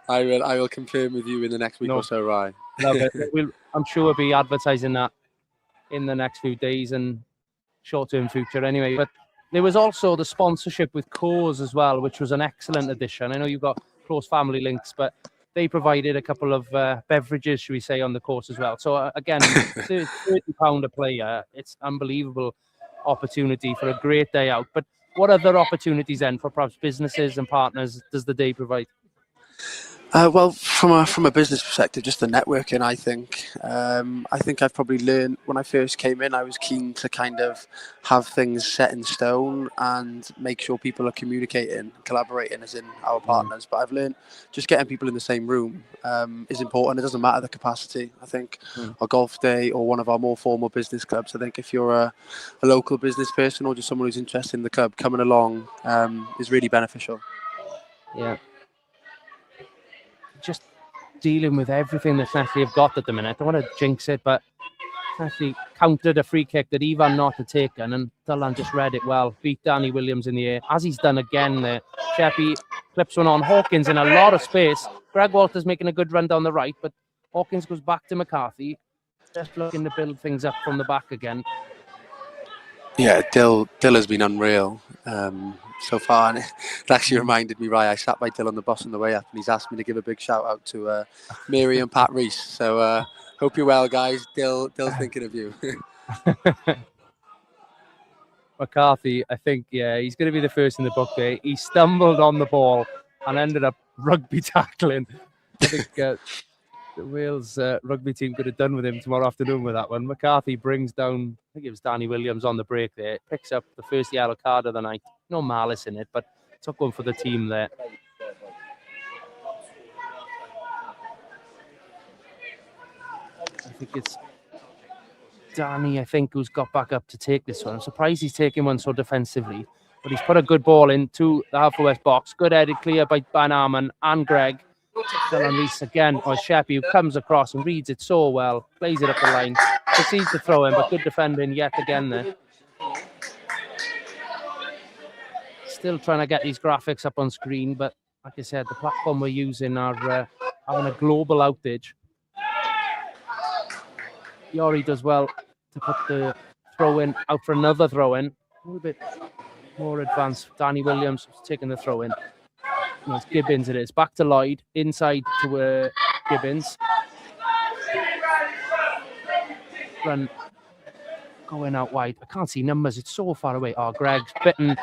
I will confirm with you in the next week or so, right? Love it. I'm sure we'll be advertising that in the next few days and short-term future anyway. But there was also the sponsorship with Coors as well, which was an excellent addition. I know you've got close family links, but they provided a couple of beverages, should we say, on the course as well. So again, £30 a player. It's unbelievable opportunity for a great day out. But what other opportunities then for perhaps businesses and partners does the day provide? Well, from a business perspective, just the networking, I think. I think I've probably learned when I first came in, I was keen to kind of have things set in stone and make sure people are communicating, collaborating as in our partners. But I've learned just getting people in the same room is important. It doesn't matter the capacity. I think a golf day or one of our more formal business clubs, I think if you're a local business person or just someone who's interested in the club, coming along is really beneficial. Yeah. Just dealing with everything that Llanelli have got at the minute. I don't want to jinx it, but Llanelli countered a free kick that Ivan Knott had taken, and Dylan just read it well. Beat Danny Williams in the air, as he's done again there. Sheppy clips one on. Hawkins in a lot of space. Greg Walters making a good run down the right, but Hawkins goes back to McCarthy. Just looking to build things up from the back again. Yeah, Dill has been unreal so far, and it actually reminded me, right, I sat by Dill on the bus on the way up, and he's asked me to give a big shout out to Mary and Pat Rees. So hope you're well, guys. Dill's thinking of you. McCarthy, I think, he's going to be the first in the book there. He stumbled on the ball and ended up rugby tackling. I think the Wales rugby team could have done with him tomorrow afternoon with that one. McCarthy brings down, I think it was Danny Williams on the break there. Picks up the first yellow card of the night. No malice in it, but took one for the team there. I think it's Danny, who's got back up to take this one. I'm surprised he's taking one so defensively, but he's put a good ball into the Haverfordwest box. Good headed clear by Van Arman and Greg. Dylan Reese again, or Sheppy, who comes across and reads it so well, plays it up the line, proceeds to throw in, but good defending yet again there. Still trying to get these graphics up on screen, but like I said, the platform we're using are having a global outage. Yori does well to put the throw-in out for another throw-in. A little bit more advanced. Danny Williams taking the throw-in. No, it's Gibbons it is. Back to Lloyd. Inside to Gibbons. Run going out wide. I can't see numbers. It's so far away. Oh, Greg's bitten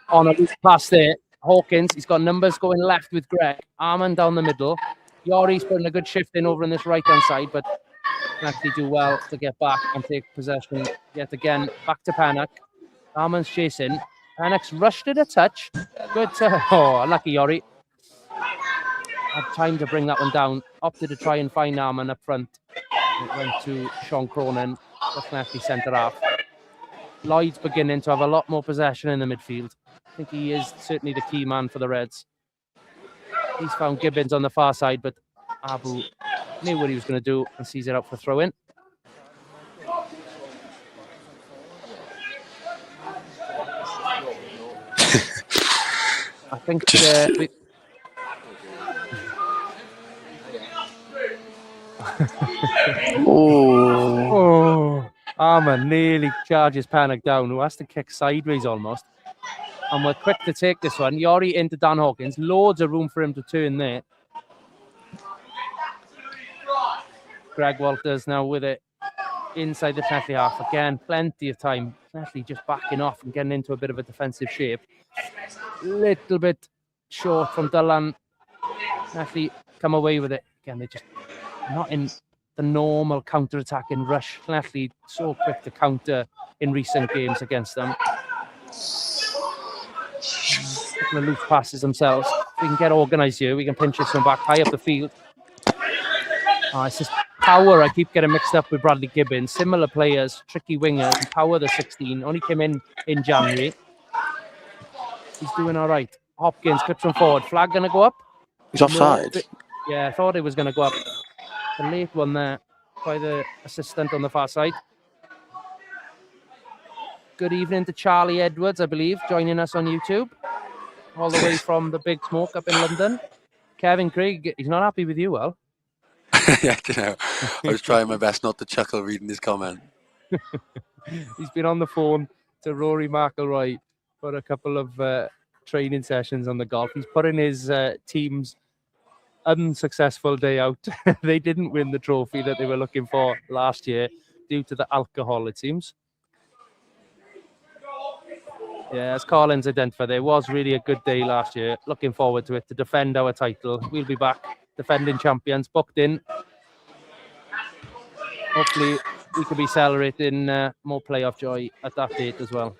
on a loose pass there. Hawkins, he's got numbers going left with Greg. Armand down the middle. Yori's putting a good shift in over on this right-hand side, but can actually do well to get back and take possession yet again. Back to Panak. Armand's chasing. Panak's rushed it a touch. Good. Oh, unlucky Yori. Had time to bring that one down. Opted to try and find Armand up front. It went to Sean Cronin, definitely centre half. Lloyd's beginning to have a lot more possession in the midfield. I think he is certainly the key man for the Reds. He's found Gibbons on the far side, but Abu knew what he was going to do and sees it out for throw-in. I think Armour nearly charges Panak down, who has to kick sideways almost. And we're quick to take this one. Yori into Dan Hawkins. Loads of room for him to turn there. Greg Walters now with it inside the Tetley half. Again, plenty of time. Tetley just backing off and getting into a bit of a defensive shape. Little bit short from Dylan. Tetley come away with it. Again, they're just not in the normal counter-attacking rush. Tetley so quick to counter in recent games against them. The loose passes themselves. If we can get organised here, we can pinch this one back high up the field. It's just Power, I keep getting mixed up with Bradley Gibbons. Similar players, tricky wingers. Power, the 16, only came in January. He's doing all right. Hopkins clips from forward. Flag going to go up? He's offside. Yeah, I thought it was going to go up. A late one there by the assistant on the far side. Good evening to Charlie Edwards, I believe, joining us on YouTube. All the way from the Big Smoke up in London. Kevin Craig, he's not happy with you, Well. Yeah, I was trying my best not to chuckle reading his comment. He's been on the phone to Rory McIlroy for a couple of training sessions on the golf. He's put in his team's unsuccessful day out. They didn't win the trophy that they were looking for last year due to the alcohol, it seems. Yeah, as Collins identified, it was really a good day last year. Looking forward to it to defend our title. We'll be back defending champions, booked in. Hopefully, we can be celebrating more playoff joy at that date as well.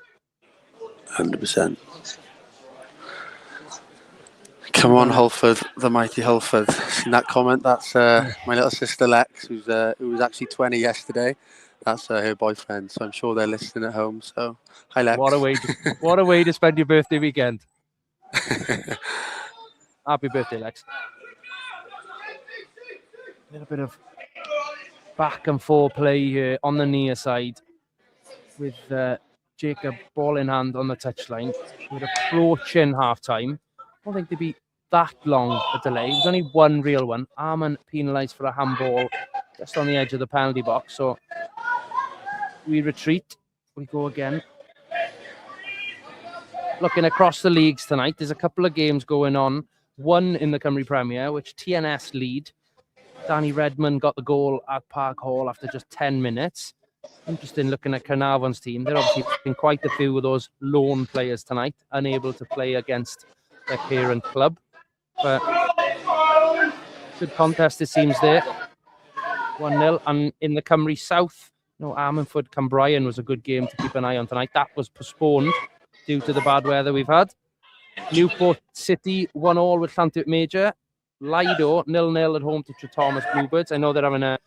100%. Come on, Hulford, the mighty Hulford. Seen that comment? That's my little sister Lex, who was actually 20 yesterday. That's her boyfriend, so I'm sure they're listening at home. So, hi, Lex. What a way to spend your birthday weekend. Happy birthday, Lex. A little bit of back and forth play here on the near side with Jacob ball in hand on the touchline. We're approaching half-time. I don't think there'd be that long a delay. It was only one real one. Arman penalised for a handball just on the edge of the penalty box. So we retreat. We go again. Looking across the leagues tonight, there's a couple of games going on. One in the Cymru Premier, which TNS lead. Danny Redmond got the goal at Park Hall after just 10 minutes. Interesting looking at Carnarvon's team. There obviously been quite a few of those lone players tonight, unable to play against their parent club. But good contest, it seems, there. 1-0. And in the Cymru South, Armanford Cambrian was a good game to keep an eye on tonight. That was postponed due to the bad weather we've had. Newport City 1-1 with Llantyrt Major. Lido 0-0 at home to Thomas Bluebirds. I know they're having a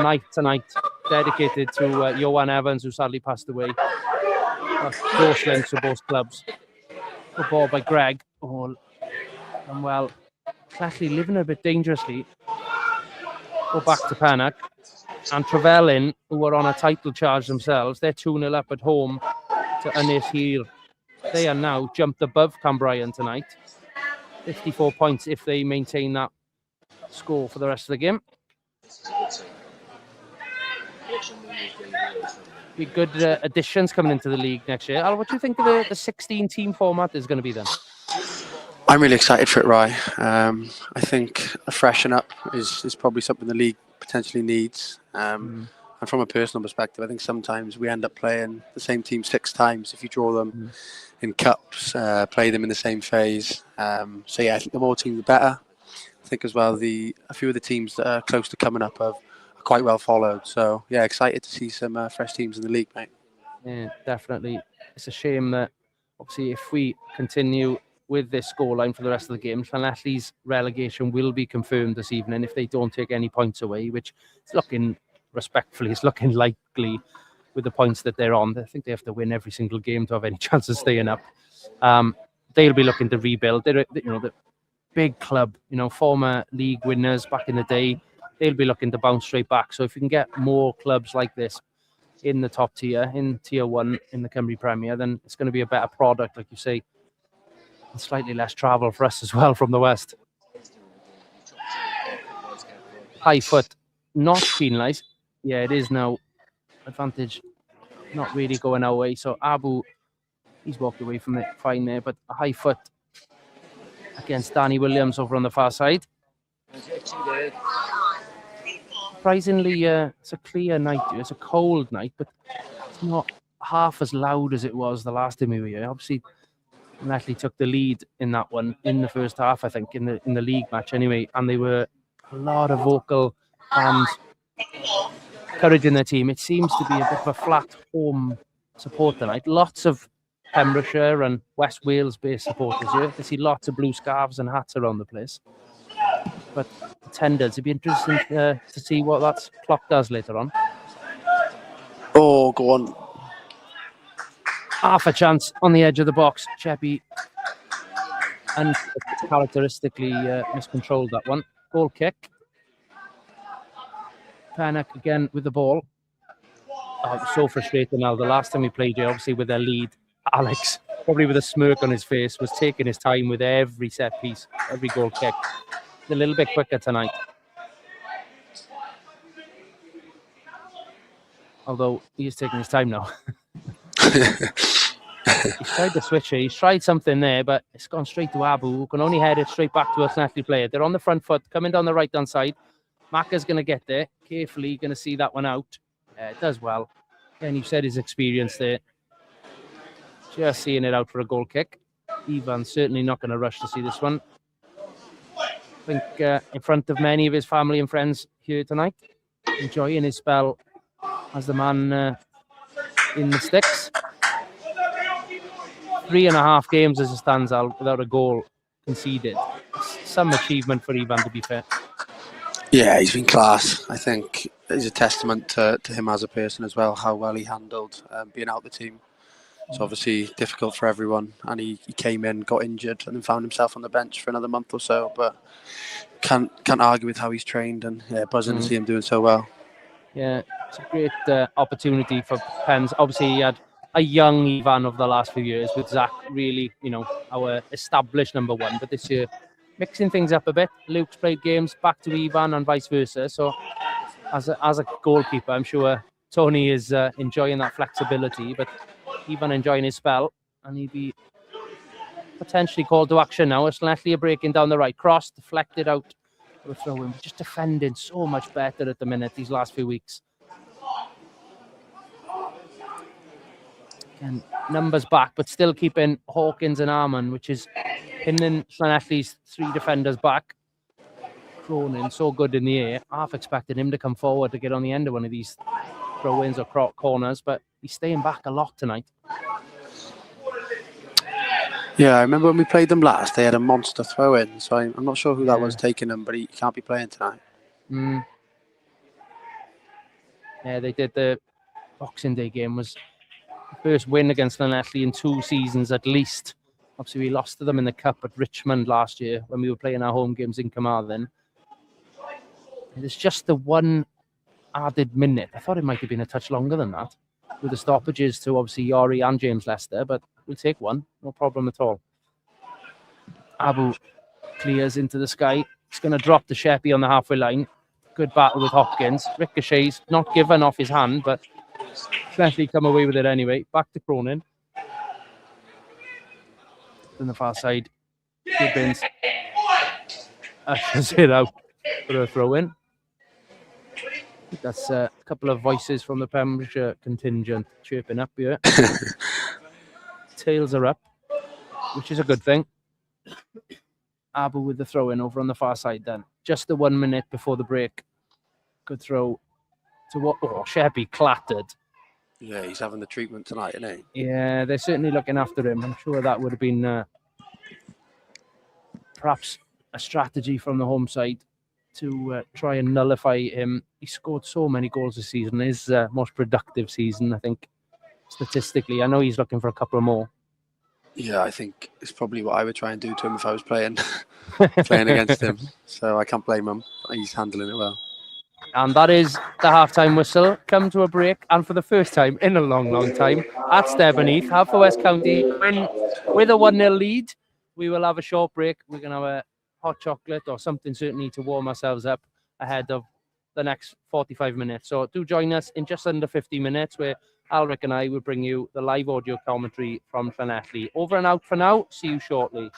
night tonight dedicated to Johan Evans, who sadly passed away. Close links for both clubs. Good ball by Greg. Oh, and well, Llanelli living a bit dangerously. Go back to Pennock. And Trevelyan, who are on a title charge themselves, they're 2-0 up at home to Ynys Hir. They are now jumped above Cambrian tonight. 54 points if they maintain that score for the rest of the game. Be good additions coming into the league next year. Al, what do you think of the 16-team format is going to be then? I'm really excited for it, Rye. I think a freshen up is probably something the league potentially needs. And from a personal perspective, I think sometimes we end up playing the same team 6 times if you draw them in cups, play them in the same phase. So yeah, I think the more teams the better. I think as well a few of the teams that are close to coming up are quite well followed. So yeah, excited to see some fresh teams in the league, mate. Yeah, definitely. It's a shame that obviously if we continue with this scoreline for the rest of the game, Llanelli's relegation will be confirmed this evening if they don't take any points away, which is looking likely with the points that they're on. I think they have to win every single game to have any chance of staying up. They'll be looking to rebuild. They're the big club, former league winners back in the day. They'll be looking to bounce straight back. So if you can get more clubs like this in the top tier, in tier 1 in the Cymru Premier, then it's going to be a better product, like you say. And slightly less travel for us as well from the west. High foot, not penalised. Yeah, it is now. Advantage not really going our way. So Abu, he's walked away from it fine there, but a high foot against Danny Williams over on the far side. Surprisingly, it's a clear night. It's a cold night, but it's not half as loud as it was the last time we were here. Obviously, Llanelli took the lead in that one in the first half, I think, in the league match anyway, and they were a lot of vocal and encouraging their team. It seems to be a bit of a flat home support tonight. Lots of Pembrokeshire and West Wales-based supporters here. I see lots of blue scarves and hats around the place. But attendance, it'd be interesting to see what that clock does later on. Oh, go on. Half a chance on the edge of the box. Cheppy uncharacteristically miscontrolled that one. Goal kick. Pennock again with the ball. Oh, it was so frustrating now. The last time we played here, obviously with their lead, Alex, probably with a smirk on his face, was taking his time with every set piece, every goal kick. A little bit quicker tonight. Although he is taking his time now. He's tried the switch here. He's tried something there, but it's gone straight to Abu, who can only head it straight back to a Llanelli player. They're on the front foot, coming down the right-hand side. Macca's going to get there. Carefully going to see that one out. It does well. And you said his experience there. Just seeing it out for a goal kick. Ivan's certainly not going to rush to see this one. I think in front of many of his family and friends here tonight, enjoying his spell as the man in the sticks. 3.5 games as it stands out without a goal conceded. Some achievement for Ivan, to be fair. Yeah, he's been class. I think it's a testament to him as a person as well, how well he handled being out the team. It's obviously difficult for everyone, and he came in, got injured, and then found himself on the bench for another month or so. But can't argue with how he's trained, and buzzing to see him doing so well. Yeah, it's a great opportunity for Pens. Obviously, he had a young Ivan of the last few years with Zach, really, our established number 1. But this year, mixing things up a bit. Luke's played games back to Ivan and vice versa. So, as a goalkeeper, I'm sure Tony is enjoying that flexibility, but Ivan enjoying his spell, and he'd be potentially called to action now. It's Llanelli breaking down the right, cross, deflected out to a throw-in. Just defending so much better at the minute these last few weeks. Again, numbers back, but still keeping Hawkins and Arman, which is pinning Llanelli's 3 defenders back. Cronin, so good in the air. Half expected him to come forward to get on the end of one of these throw-ins or corners, but he's staying back a lot tonight. Yeah, I remember when we played them last, they had a monster throw-in, so I'm not sure who that was taking them, but he can't be playing tonight. Yeah, they did. The Boxing Day game was the first win against Llanelli in 2 seasons at least Obviously, we lost to them in the Cup at Richmond last year when we were playing our home games in Carmarthen. It's just the one added minute. I thought it might have been a touch longer than that, with the stoppages to obviously Yori and James Lester, but we'll take one. No problem at all. Abu clears into the sky. He's going to drop the Sheppy on the halfway line. Good battle with Hopkins. Ricochet's not given off his hand, but definitely come away with it anyway. Back to Cronin. On the far side, Gibbons ushers it out for a throw-in. That's a couple of voices from the Pembrokeshire contingent chirping up here. Tails are up, which is a good thing. Abu with the throw-in over on the far side then. Just the 1 minute before the break. Good throw to what? Oh, Sheppy clattered. Yeah, he's having the treatment tonight, isn't he? Yeah, they're certainly looking after him. I'm sure that would have been perhaps a strategy from the home side to try and nullify him. He scored so many goals this season. His most productive season, I think, statistically. I know he's looking for a couple more. Yeah, I think it's probably what I would try and do to him if I was playing against him. So I can't blame him. He's handling it well. And that is the halftime whistle. Come to a break, and for the first time in a long, long time, at Stevenheath, Haverfordwest County win with a 1-0 lead. We will have a short break. We're going to have a hot chocolate or something certainly to warm ourselves up ahead of the next 45 minutes. So do join us in just under 50 minutes where Alric and I will bring you the live audio commentary from Llanelli. Over and out for now. See you shortly.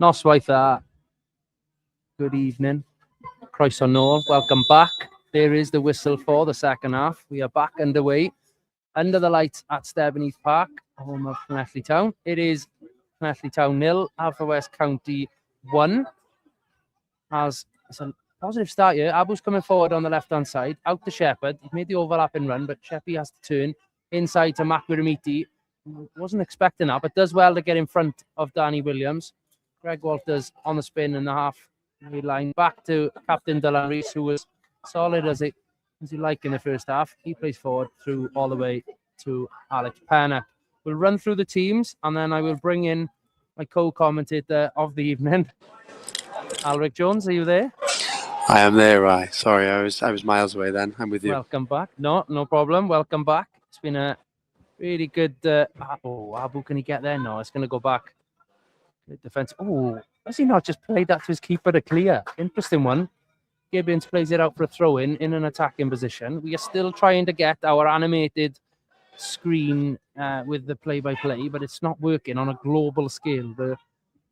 Noswaith dda. Good evening. Croeso nôl. Welcome back. There is the whistle for the second half. We are back underway. Under the lights at Stevenage Park, home of Llanelli Town. It is Llanelli Town 0, Haverfordwest County 1. As it's a positive start here. Abu's coming forward on the left-hand side, out to Shepherd. He's made the overlapping run, but Sheppy has to turn inside to Macwiramiti. Wasn't expecting that, but does well to get in front of Danny Williams. Greg Walters on the spin in the half-way line. Back to Captain Dylan Rees, who was solid as he liked in the first half. He plays forward through all the way to Alex Pennock. We'll run through the teams, and then I will bring in my co-commentator of the evening, Alric Jones. Are you there? I am there, right. Sorry, I was miles away then. I'm with you. Welcome back. No problem. Welcome back. It's been a really good... Abu, can he get there? No, it's going to go back. Good defence. Oh, has he not just played that to his keeper to clear? Interesting one. Gibbons plays it out for a throw-in in an attacking position. We are still trying to get our animated screen with the play-by-play, but it's not working on a global scale. The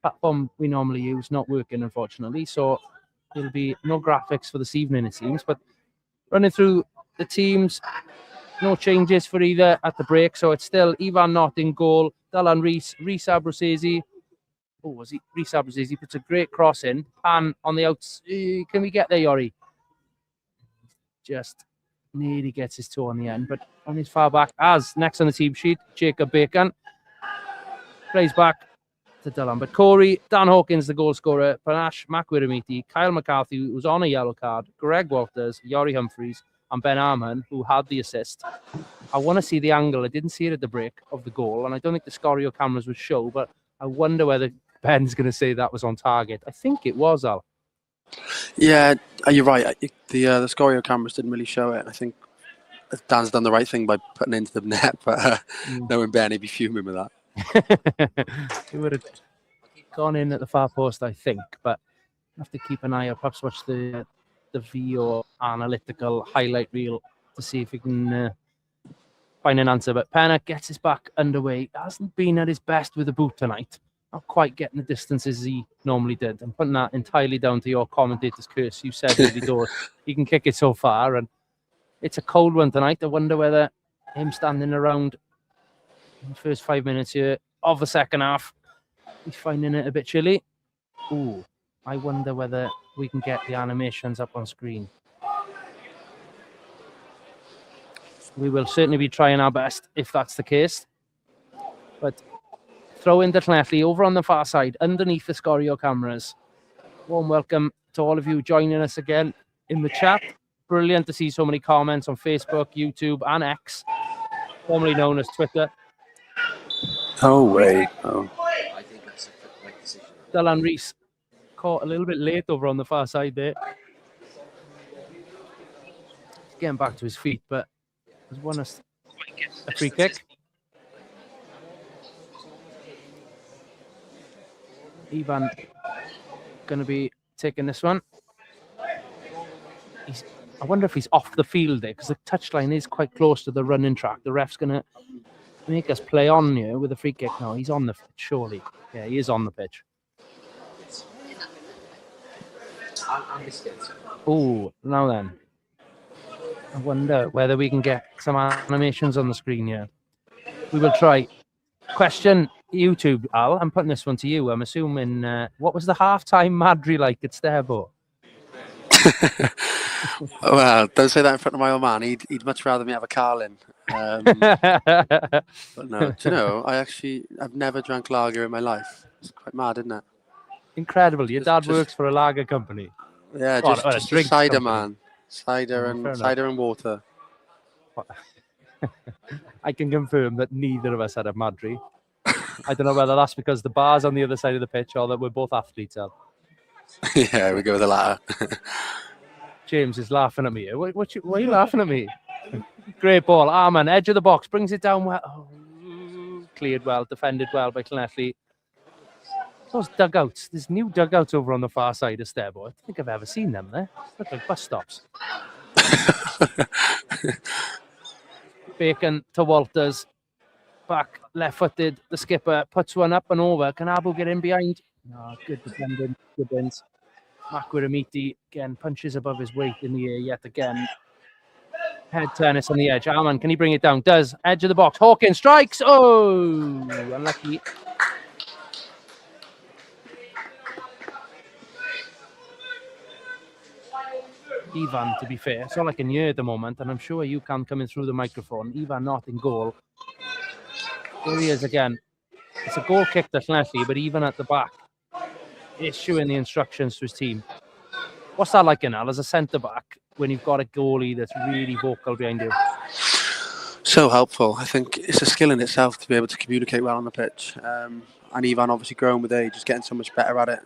platform we normally use not working, unfortunately, so there'll be no graphics for this evening, it seems. But running through the teams, no changes for either at the break, so it's still Ivan Knott in goal, Dylan Rees, Rees Abruzzese. Oh, was he? Rees Abruzzese puts a great cross in. Pan on the outs. Can we get there, Yori? Just nearly gets his toe on the end, but on his far back, as next on the team sheet, Jacob Bacon plays back to Dylan. But Corey, Dan Hawkins, the goal scorer, Panache Macwiramiti, Kyle McCarthy, who was on a yellow card, Greg Walters, Yori Humphreys, and Ben Arman, who had the assist. I want to see the angle. I didn't see it at the break of the goal, and I don't think the Scorio cameras would show, but I wonder whether Ben's going to say that was on target. I think it was, Al. Yeah, you're right. The Scorio cameras didn't really show it. I think Dan's done the right thing by putting it into the net, but knowing Ben, he'd be fuming with that. He would have gone in at the far post, I think, but I have to keep an eye out. Perhaps watch the VO analytical highlight reel to see if we can find an answer. But Pennock gets his back underway. Hasn't been at his best with the boot tonight. Not quite getting the distances he normally did. I'm putting that entirely down to your commentator's curse. You said he can kick it so far, and it's a cold one tonight. I wonder whether him standing around in the first 5 minutes here of the second half, he's finding it a bit chilly. Ooh, I wonder whether we can get the animations up on screen. We will certainly be trying our best if that's the case. But throw in the Llanelli over on the far side, underneath the Scorio cameras. Warm welcome to all of you joining us again in the chat. Brilliant to see so many comments on Facebook, YouTube, and X, formerly known as Twitter. Oh, wait. Oh. I think it's a right decision. Dylan Rees caught a little bit late over on the far side there. Getting back to his feet, but there's won a free kick. Ivan going to be taking this one. I wonder if he's off the field there, because the touchline is quite close to the running track. The ref's going to make us play on here with a free kick. No, he's on the pitch, surely. Yeah, he is on the pitch. Oh, now then. I wonder whether we can get some animations on the screen here. We will try. Question, YouTube, Al. I'm putting this one to you. I'm assuming, what was the halftime Madri like at Sterbo? Well, don't say that in front of my old man. He'd much rather me have a Carlin. But no, do you know, I've never drank lager in my life. It's quite mad, isn't it? Incredible. Your dad works for a lager company. Yeah, just a cider company. Man. Cider and water. I can confirm that neither of us had a Madri. I don't know whether that's because the bar's on the other side of the pitch or that we're both athletes. Yeah, we go with the latter. James is laughing at me. Why are you laughing at me? Great ball. Arman, edge of the box, brings it down well. Oh, cleared well, defended well by Llanelli. Those dugouts, there's new dugouts over on the far side of Sterbo. I don't think I've ever seen them there. Look like bus stops. Bacon to Walters. Back left-footed. The skipper puts one up and over. Can Abu get in behind? Good defending, good wins. Makwiramiti again punches above his weight in the air yet again. Head tennis on the edge. Arman, can he bring it down? Does. Edge of the box. Hawkins strikes. Oh, unlucky. Ivan, to be fair, it's all I can hear at the moment, and I'm sure you can coming through the microphone. Ivan not in goal. There he is again. It's a goal kick to Llanelli, but even at the back, issuing the instructions to his team. What's that like, Al, as a centre-back, when you've got a goalie that's really vocal behind you? So helpful. I think it's a skill in itself to be able to communicate well on the pitch. And Ivan, obviously growing with age, is getting so much better at it.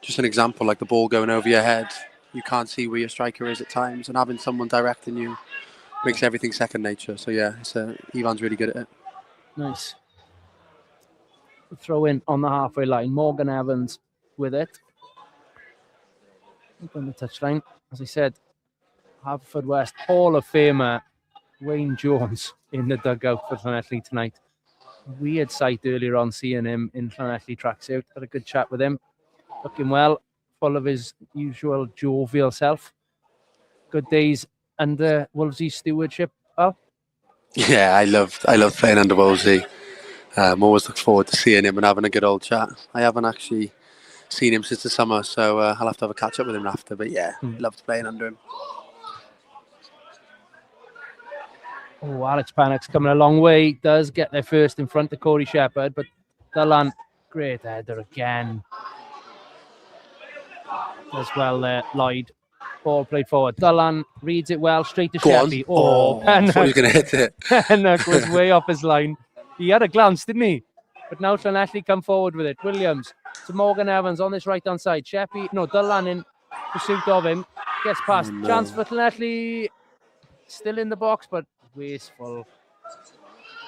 Just an example, like the ball going over your head, you can't see where your striker is at times, and having someone directing you makes everything second nature. So yeah, Ivan's really good at it. Nice. Throw in on the halfway line. Morgan Evans with it. On the touchline. As I said, Haverfordwest Hall of Famer Wayne Jones in the dugout for Llanelli tonight. Weird sight earlier on seeing him in Llanelli tracksuit. Had a good chat with him. Looking well, full of his usual jovial self. Good days under Wolsey's stewardship, Al? Yeah, I love playing under Wolsey. Always look forward to seeing him and having a good old chat. I haven't actually seen him since the summer, so I'll have to have a catch up with him after. But yeah, loved playing under him. Oh, Alex Pannock's coming a long way. Does get there first in front of Corey Shepherd, but Dylan, great header again. Does well there, Lloyd. Ball played forward. Dylan reads it well, straight to Sheppy. Oh, I thought he was going to hit it. Pannock was way off his line. He had a glance, didn't he? But now Llanelli come forward with it. Williams to Morgan Evans on this right-hand side. Dylan in pursuit of him. Gets past. No. Chance for Llanelli. Still in the box, but wasteful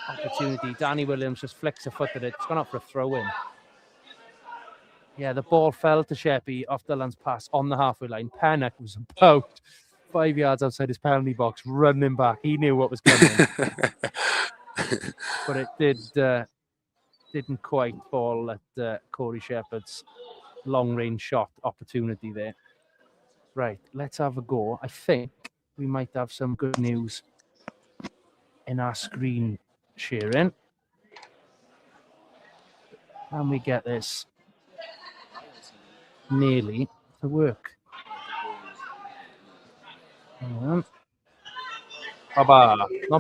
opportunity. Danny Williams just flicks a foot at it. It's gone up for a throw-in. Yeah, the ball fell to Sheppy off Dylan's pass on the halfway line. Pannock was about 5 yards outside his penalty box, running back. He knew what was coming. But it didn't quite fall at Corey Shepherd's long-range shot opportunity there. Right, let's have a go. I think we might have some good news in our screen sharing. Can we get this nearly to work? Not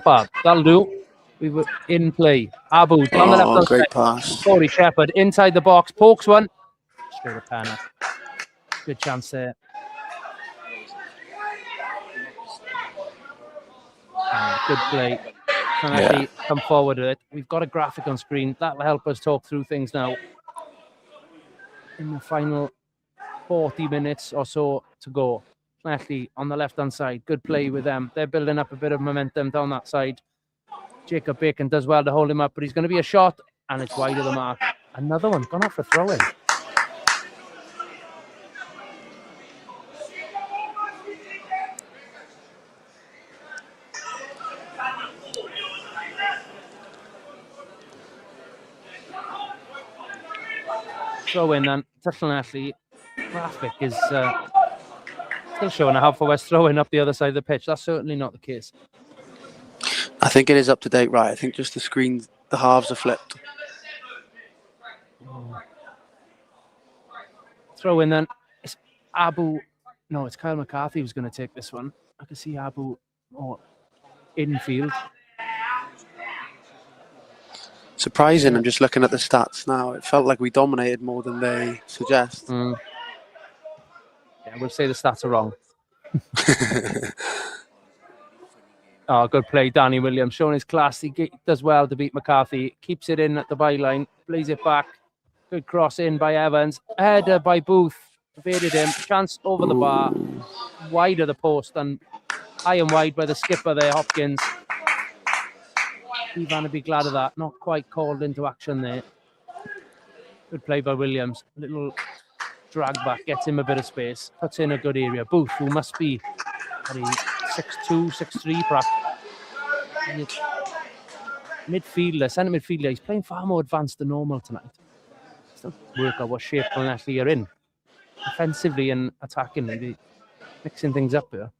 bad. That'll do. We were in play. Abu on the left. Great pass. Corey Shepherd inside the box. Pokes one. Straight to Pannock. Good chance there. Good play. Can come forward with it. We've got a graphic on screen. That'll help us talk through things now. In the final 40 minutes or so to go. Llanelli on the left-hand side. Good play with them. They're building up a bit of momentum down that side. Jacob Bacon does well to hold him up, but he's going to be a shot, and it's wide of the mark. Another one, gone off for throw-in. Throw-in then, to Llanelli. Graphic is still showing a Haverfordwest throw-in up the other side of the pitch. That's certainly not the case. I think it is up to date, right? I think just the screen, the halves are flipped. Throw in then. It's Abu. No, it's Kyle McCarthy who's going to take this one. I can see Abu infield. Surprising. I'm just looking at the stats now. It felt like we dominated more than they suggest. Yeah, we'll say the stats are wrong. Oh, good play, Danny Williams, showing his class. He does well to beat McCarthy. Keeps it in at the byline, plays it back. Good cross in by Evans. Header by Booth. Evaded him. Chance over the bar. Wide of the post and high and wide by the skipper there, Hopkins. Ivan would be glad of that. Not quite called into action there. Good play by Williams. Little drag back. Gets him a bit of space. Puts in a good area. Booth, who must be 6'2", 6'3", perhaps. Midfielder, centre midfielder. He's playing far more advanced than normal tonight. Still work out what shape Llanelli are in. Defensively and attacking, maybe mixing things up here.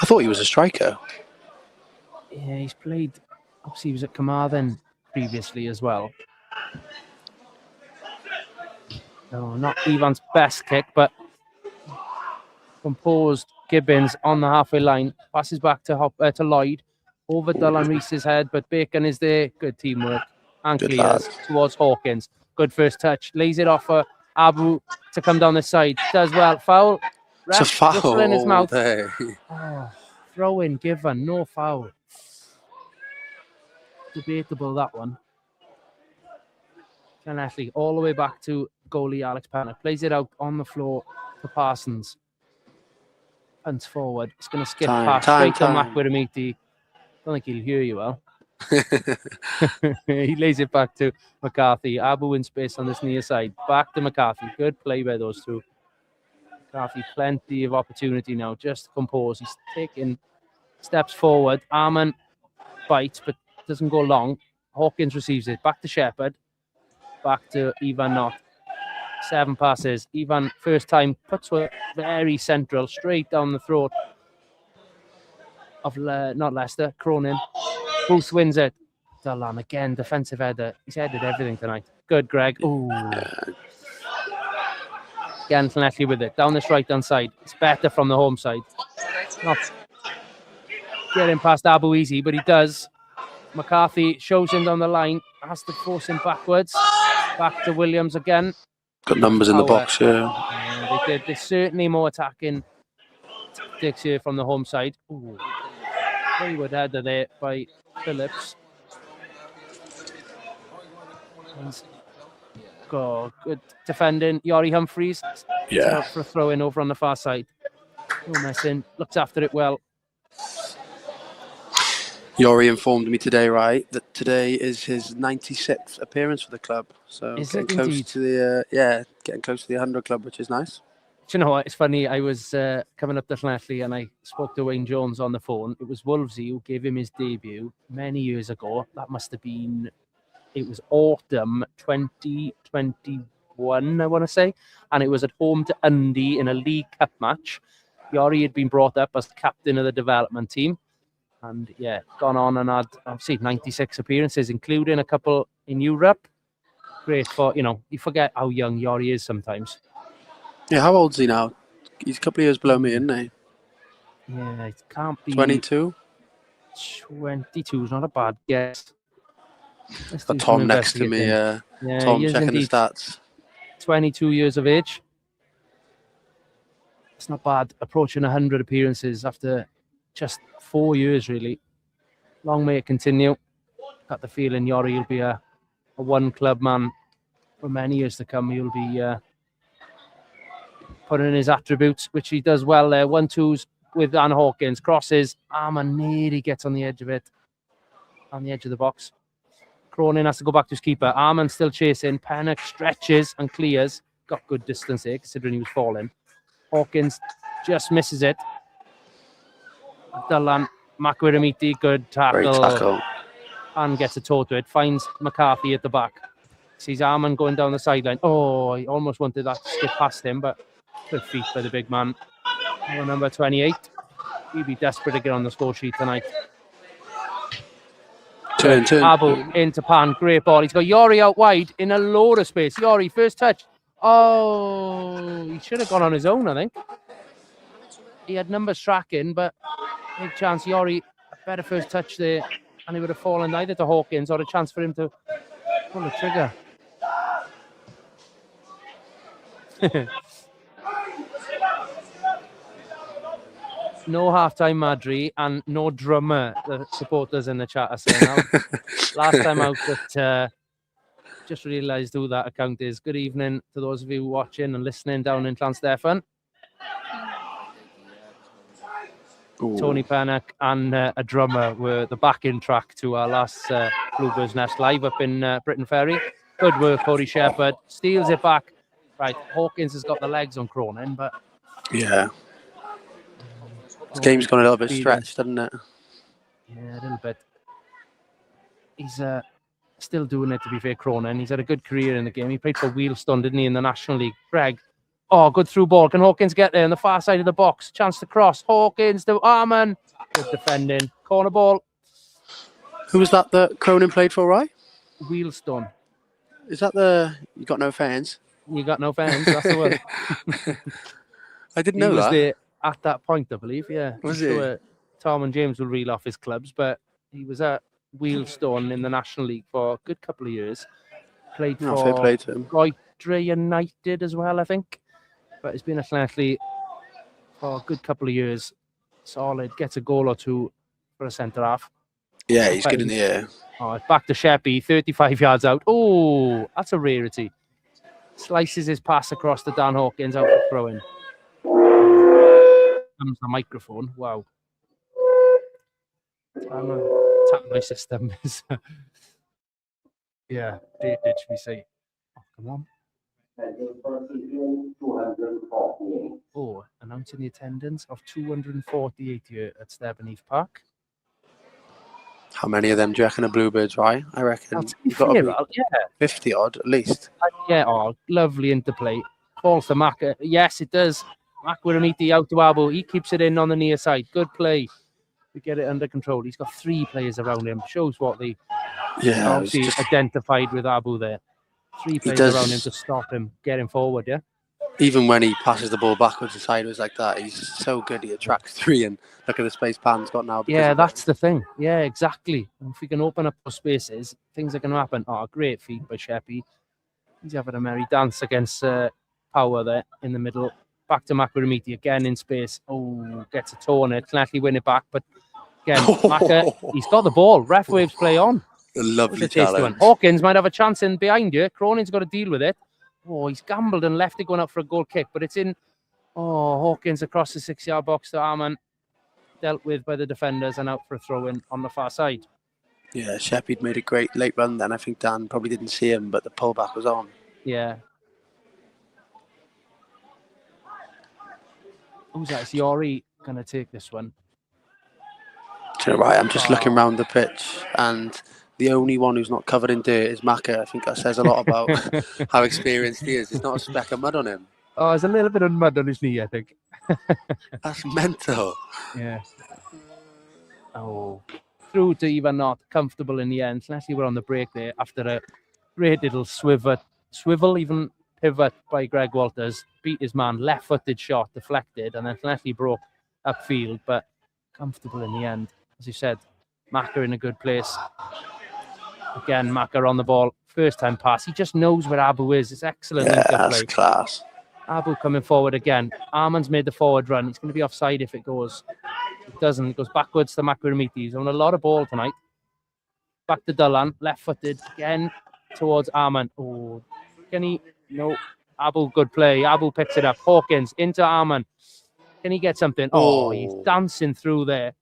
I thought he was a striker. Yeah, he's played. Obviously, he was at Carmarthen previously as well. No, not Ivan's best kick, but composed. Gibbons on the halfway line, passes back to Lloyd, over Dylan Reese's head, but Bacon is there. Good teamwork and Good clears lad. towards Hawkins. Good first touch, lays it off for Abu to come down the side. Does well. Foul. It's a Ref foul whistle in his all mouth. day. Oh, throw in given, no foul. Debatable, that one. Llanelli all the way back to goalie Alex Pennock. Plays it out on the floor to Parsons. Punts forward. It's going to skip past straight to Makwiremiti. Don't think he'll hear you well. He lays it back to McCarthy. Abu in space on this near side. Back to McCarthy. Good play by those two. McCarthy, plenty of opportunity now. Just to compose. He's taking steps forward. Arman bites, but doesn't go long. Hawkins receives it. Back to Shepherd. Back to Ivan Knott. 7 passes. Ivan, first time, puts one very central, straight down the throat of not Leicester, Cronin. Booth wins it. Dylan again, defensive header. He's headed everything tonight. Good, Greg. Ooh. Again, Llanelli with it. Down this right-hand side. It's better from the home side. Not getting past Abu easy, but he does. McCarthy shows him down the line. Has to force him backwards. Back to Williams again. Got numbers in the box, yeah. They did. There's certainly more attacking tactics here from the home side. Ooh. Wayward header there by Phillips. Good defending. Yori Humphreys. Yeah. For a throw in over on the far side. No messing. Looks after it well. Yori informed me today, right, that today is his 96th appearance for the club. So getting close to the getting close to the 100 club, which is nice. Do you know what? It's funny. I was coming up to Llanelli and I spoke to Wayne Jones on the phone. It was Wolvesy who gave him his debut many years ago. That must have been, it was autumn 2021, I want to say. And it was at home to Undy in a League Cup match. Yori had been brought up as captain of the development team. And yeah, gone on and had, obviously, 96 appearances, including a couple in Europe. Great for, you forget how young Yori is sometimes. Yeah, how old is he now? He's a couple of years below me, isn't he? Yeah, it can't be. 22? 22 is not a bad guess. Got Tom next to me. Yeah, Tom checking the stats. 22 years of age. It's not bad. Approaching 100 appearances after just 4 years, really. Long may it continue. Got the feeling Yori will be a one-club man for many years to come. He'll be putting in his attributes, which he does well there. 1-2s with Anne Hawkins. Crosses. Arman nearly gets on the edge of it. On the edge of the box. Cronin has to go back to his keeper. Arman still chasing. Pennock stretches and clears. Got good distance there, considering he was falling. Hawkins just misses it. Dylan Makwiremiti, good tackle. Great tackle. And gets a toe to it. Finds McCarthy at the back. Sees Arman going down the sideline. Oh, he almost wanted that to skip past him, but good feet by the big man. Number 28. He'll be desperate to get on the score sheet tonight. Turn. Abu into Pan. Great ball. He's got Yori out wide in a load of space. Yori, first touch. Oh, he should have gone on his own, I think. He had numbers tracking, but big chance Yori, a better first touch there, and he would have fallen either to Hawkins or a chance for him to pull the trigger. No half-time Madri and no drummer, the supporters in the chat are saying now. Last time out, that just realised who that account is. Good evening to those of you watching and listening down in Llanstefan. Tony Pennock and a drummer were the backing track to our last Bluebirds Nest live up in Britain Ferry. Good work, Cody Shepherd. Steals it back. Right, Hawkins has got the legs on Cronin, but... Yeah. This game's gone a little bit stretched, hasn't it? Yeah, a little bit. He's Still doing it, to be fair, Cronin. He's had a good career in the game. He played for Wealdstone, didn't he, in the National League? Greg. Oh, good through ball. Can Hawkins get there on the far side of the box? Chance to cross. Hawkins to Arman. Good defending. Corner ball. Who was that Cronin played for, right? Wealdstone. Is that you got no fans? You got no fans, that's the one. I didn't know he was that. there at that point, I believe, yeah. Was I'm he? sure Tom and James will reel off his clubs, but he was at Wealdstone in the National League for a good couple of years. Played No, for fair play to him. Roydre United as well, I think. But he's been at Llanelli for a good couple of years. Solid, gets a goal or two for a centre-half. Yeah, he's good in the air. Oh, it's back to Sheppy, 35 yards out. Oh, that's a rarity. Slices his pass across to Dan Hawkins out for throwing. Comes the microphone. Wow. Tap my system is. Yeah, did we say? Oh, come on. Oh, announcing the attendance of 248 here at Stevenage Park. How many of them do you reckon are Bluebirds, right? I reckon you've got to be 50 odd at least. Yeah, oh, lovely interplay. Falls to Maka. Yes, it does. Makwaramiti out to Abu. He keeps it in on the near side. Good play. We get it under control. He's got 3 players around him. Shows what they obviously identified with Abu there. 3 players around him to stop him, get him forward, yeah? Even when he passes the ball backwards and sideways like that, he's so good. He attracts 3, and look at the space Pan's got now. Yeah, that's the thing. Yeah, exactly. If we can open up those spaces, things are going to happen. Oh, great feed by Sheppy. He's having a merry dance against Power there in the middle. Back to Makwaramiti again in space. Oh, gets a toe on it. Llanelli win it back, but again, Maka, he's got the ball. Ref waves play on. A lovely challenge. Hawkins might have a chance in behind you. Cronin's got to deal with it. Oh, he's gambled and left it going up for a goal kick, but it's in. Oh, Hawkins across the 6-yard box to Arman. Dealt with by the defenders and out for a throw-in on the far side. Yeah, Sheppy'd made a great late run then. I think Dan probably didn't see him, but the pullback was on. Yeah. Who's that? Is Yori going to take this one? Do you know, right, I'm just looking around the pitch, and the only one who's not covered in dirt is Maka. I think that says a lot about how experienced he is. There's not a speck of mud on him. Oh, there's a little bit of mud on his knee, I think. That's mental. Yeah. Oh. Through to even not comfortable in the end. Llanelli were on the break there after a great little swivel, even pivot by Greg Walters. Beat his man, left-footed shot, deflected, and then Llanelli broke upfield, but comfortable in the end. As you said, Maka in a good place. Again, Maka on the ball. First time pass. He just knows where Abu is. It's excellent. Yeah, that's class. Abu coming forward again. Arman's made the forward run. He's going to be offside if it goes. It doesn't. It goes backwards to Makwaramiti. He's on a lot of ball tonight. Back to Dullan. Left-footed again towards Arman. Oh, can he? No. Abu, good play. Abu picks it up. Hawkins into Arman. Can he get something? Oh, he's dancing through there.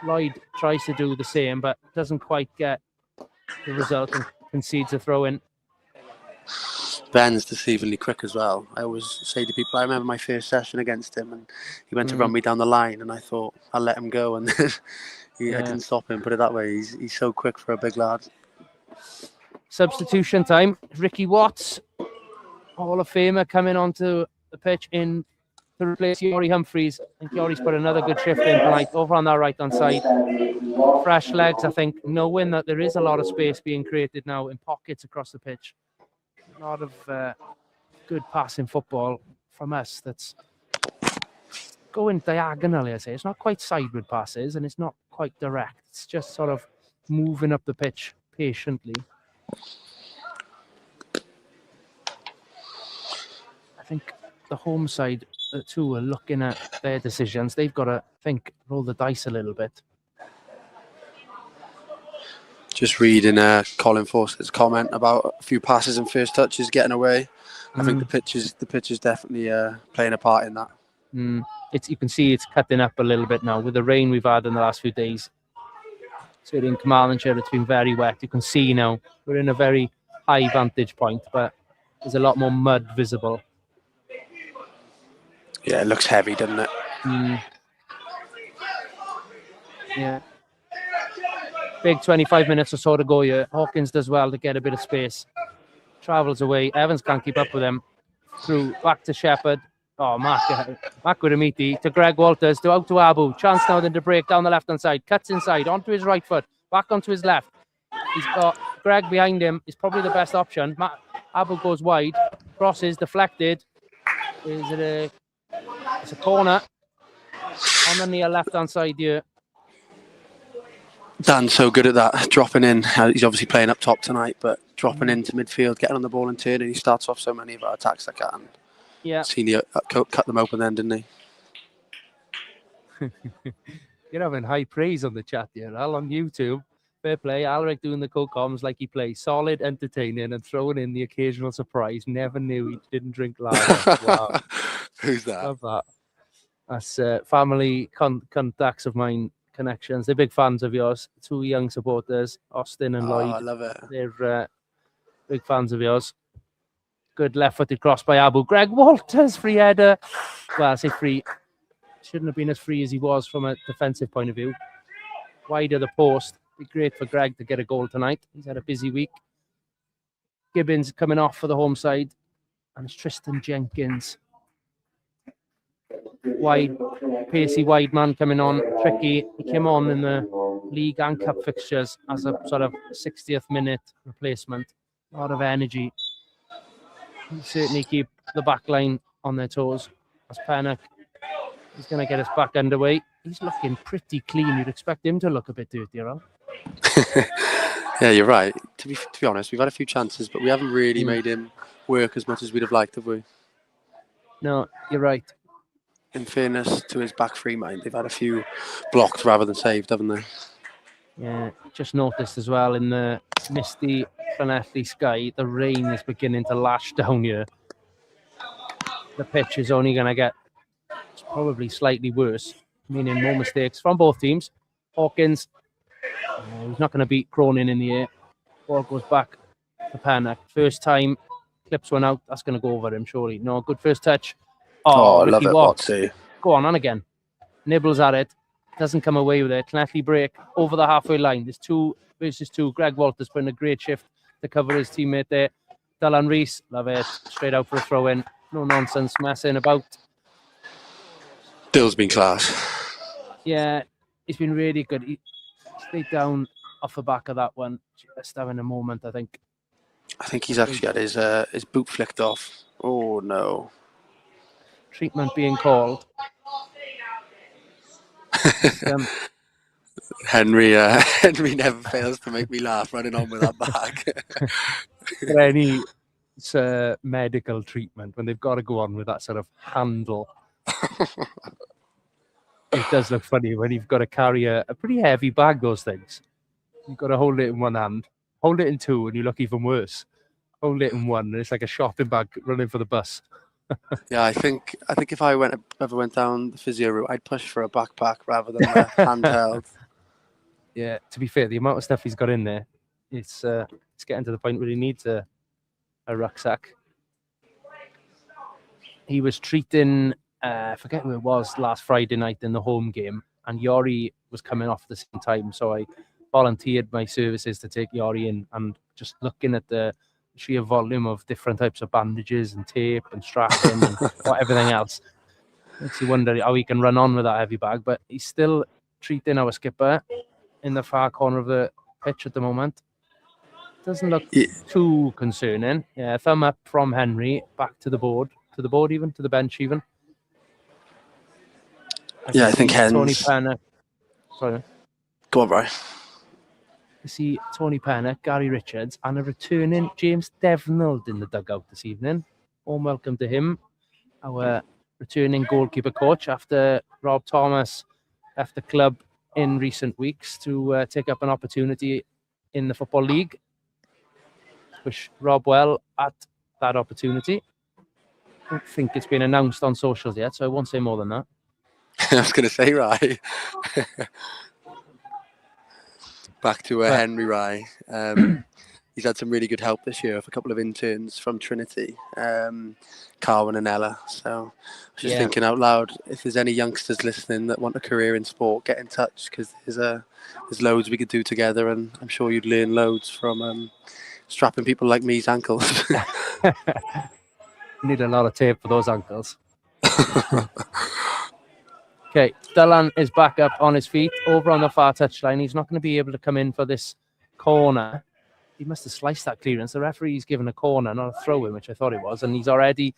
Lloyd tries to do the same, but doesn't quite get the result and concedes a throw-in. Ben's deceivingly quick as well. I always say to people, I remember my first session against him, and he went to run me down the line, and I thought, I'll let him go, and I didn't stop him, put it that way. He's so quick for a big lad. Substitution time. Ricky Watts, Hall of Famer, coming onto the pitch in to replace Yori Humphreys. I think Yori's put another good shift in tonight over on that right-hand side. Fresh legs, I think, knowing that there is a lot of space being created now in pockets across the pitch. A lot of good passing football from us that's going diagonally, I say. It's not quite sideward passes and it's not quite direct. It's just sort of moving up the pitch patiently. I think the home side, the two are looking at their decisions. They've got to, roll the dice a little bit. Just reading Colin Fawcett's comment about a few passes and first touches getting away. I think the pitch is definitely playing a part in that. You can see it's cutting up a little bit now with the rain we've had in the last few days. So in Carmarthenshire, it's been very wet. You can see now we're in a very high vantage point, but there's a lot more mud visible. Yeah, it looks heavy, doesn't it? Yeah. Big 25 minutes or so to go here. Hawkins does well to get a bit of space. Travels away. Evans can't keep up with him. Through back to Shepherd. Oh, Mark with a meaty to Greg Walters, out to Abu. Chance now then to break down the left-hand side. Cuts inside, onto his right foot, back onto his left. He's got Greg behind him. Is probably the best option. Abu goes wide. Crosses, deflected. It's a corner on the near left-hand side here. Dan's so good at that, dropping in. He's obviously playing up top tonight, but dropping into midfield, getting on the ball and turning. He starts off so many of our attacks like that. Yeah. Seen you cut them open then, didn't he? You're having high praise on the chat here, Al, on YouTube. Fair play. Alric doing the co-coms like he plays. Solid, entertaining, and throwing in the occasional surprise. Never knew he didn't drink lager. Wow. Who's that? Love that. That's family contacts of mine, connections. They're big fans of yours. Two young supporters, Austin and Lloyd. I love it. They're big fans of yours. Good left-footed cross by Abu. Greg Walters, free header. Well, I say free. Shouldn't have been as free as he was from a defensive point of view. Wide of the post. Be great for Greg to get a goal tonight. He's had a busy week. Gibbons coming off for the home side. And it's Tristan Jenkins. Wide, pacey wide man coming on. Tricky. He came on in the league and cup fixtures as a sort of 60th minute replacement. A lot of energy. He certainly keep the back line on their toes. As Pennock is going to get us back underway. He's looking pretty clean. You'd expect him to look a bit dirtier, Al. Yeah, you're right. To be honest, we've had a few chances, but we haven't really made him work as much as we'd have liked, have we? No, you're right. In fairness to his back three mind, they've had a few blocked rather than saved, haven't they? Yeah, just noticed as well in the misty Llanelli sky, the rain is beginning to lash down here. The pitch is only going to get probably slightly worse, meaning more mistakes from both teams. Hawkins, he's not going to beat Cronin in the air. Ball goes back to Pennock. First time, clips one out. That's going to go over him, surely. No, good first touch. Oh, I love Ricky it, Watts. Watsy. Go on again. Nibbles at it. Doesn't come away with it. Llanelli break over the halfway line. There's 2 versus 2. Greg Walters putting a great shift to cover his teammate there. Dylan Rees, love it. Straight out for a throw in. No nonsense messing about. Dill's been class. Yeah, he's been really good. He stayed down off the back of that one. Just having a moment, I think. I think he's actually had his boot flicked off. Oh, no. Treatment being called. Henry never fails to make me laugh running on with that bag. Any medical treatment when they've got to go on with that sort of handle. It does look funny when you've got to carry a pretty heavy bag, those things. You've got to hold it in one hand, hold it in two, and you look even worse. Hold it in one, and it's like a shopping bag running for the bus. Yeah, I think if I ever went down the physio route, I'd push for a backpack rather than a handheld. Yeah, to be fair, the amount of stuff he's got in there, it's getting to the point where he needs a rucksack. He was treating, I forget who it was, last Friday night in the home game, and Yori was coming off at the same time, so I volunteered my services to take Yori in, and just looking at the sheer volume of different types of bandages and tape and strapping and everything else. Makes you wonder how he can run on with that heavy bag, but he's still treating our skipper in the far corner of the pitch at the moment. Doesn't look too concerning. Yeah, thumb up from Henry, back to the board even, to the bench even. I think Tony Hens. Pennock. Sorry. Go on, Brian. You see Tony Pennock, Gary Richards, and a returning James Devnold in the dugout this evening. Warm welcome to him, our returning goalkeeper coach after Rob Thomas left the club in recent weeks to take up an opportunity in the Football League. Wish Rob well at that opportunity. I don't think it's been announced on socials yet, so I won't say more than that. I was going to say, right. Back to Henry Rye. he's had some really good help this year with a couple of interns from Trinity, Carwyn and Ella. So I was just thinking out loud, if there's any youngsters listening that want a career in sport, get in touch, because there's loads we could do together, and I'm sure you'd learn loads from strapping people like me's ankles. Need a lot of tape for those ankles. Okay, Dylan is back up on his feet over on the far touchline. He's not going to be able to come in for this corner. He must have sliced that clearance. The referee's given a corner, not a throw-in, which I thought it was. And he's already,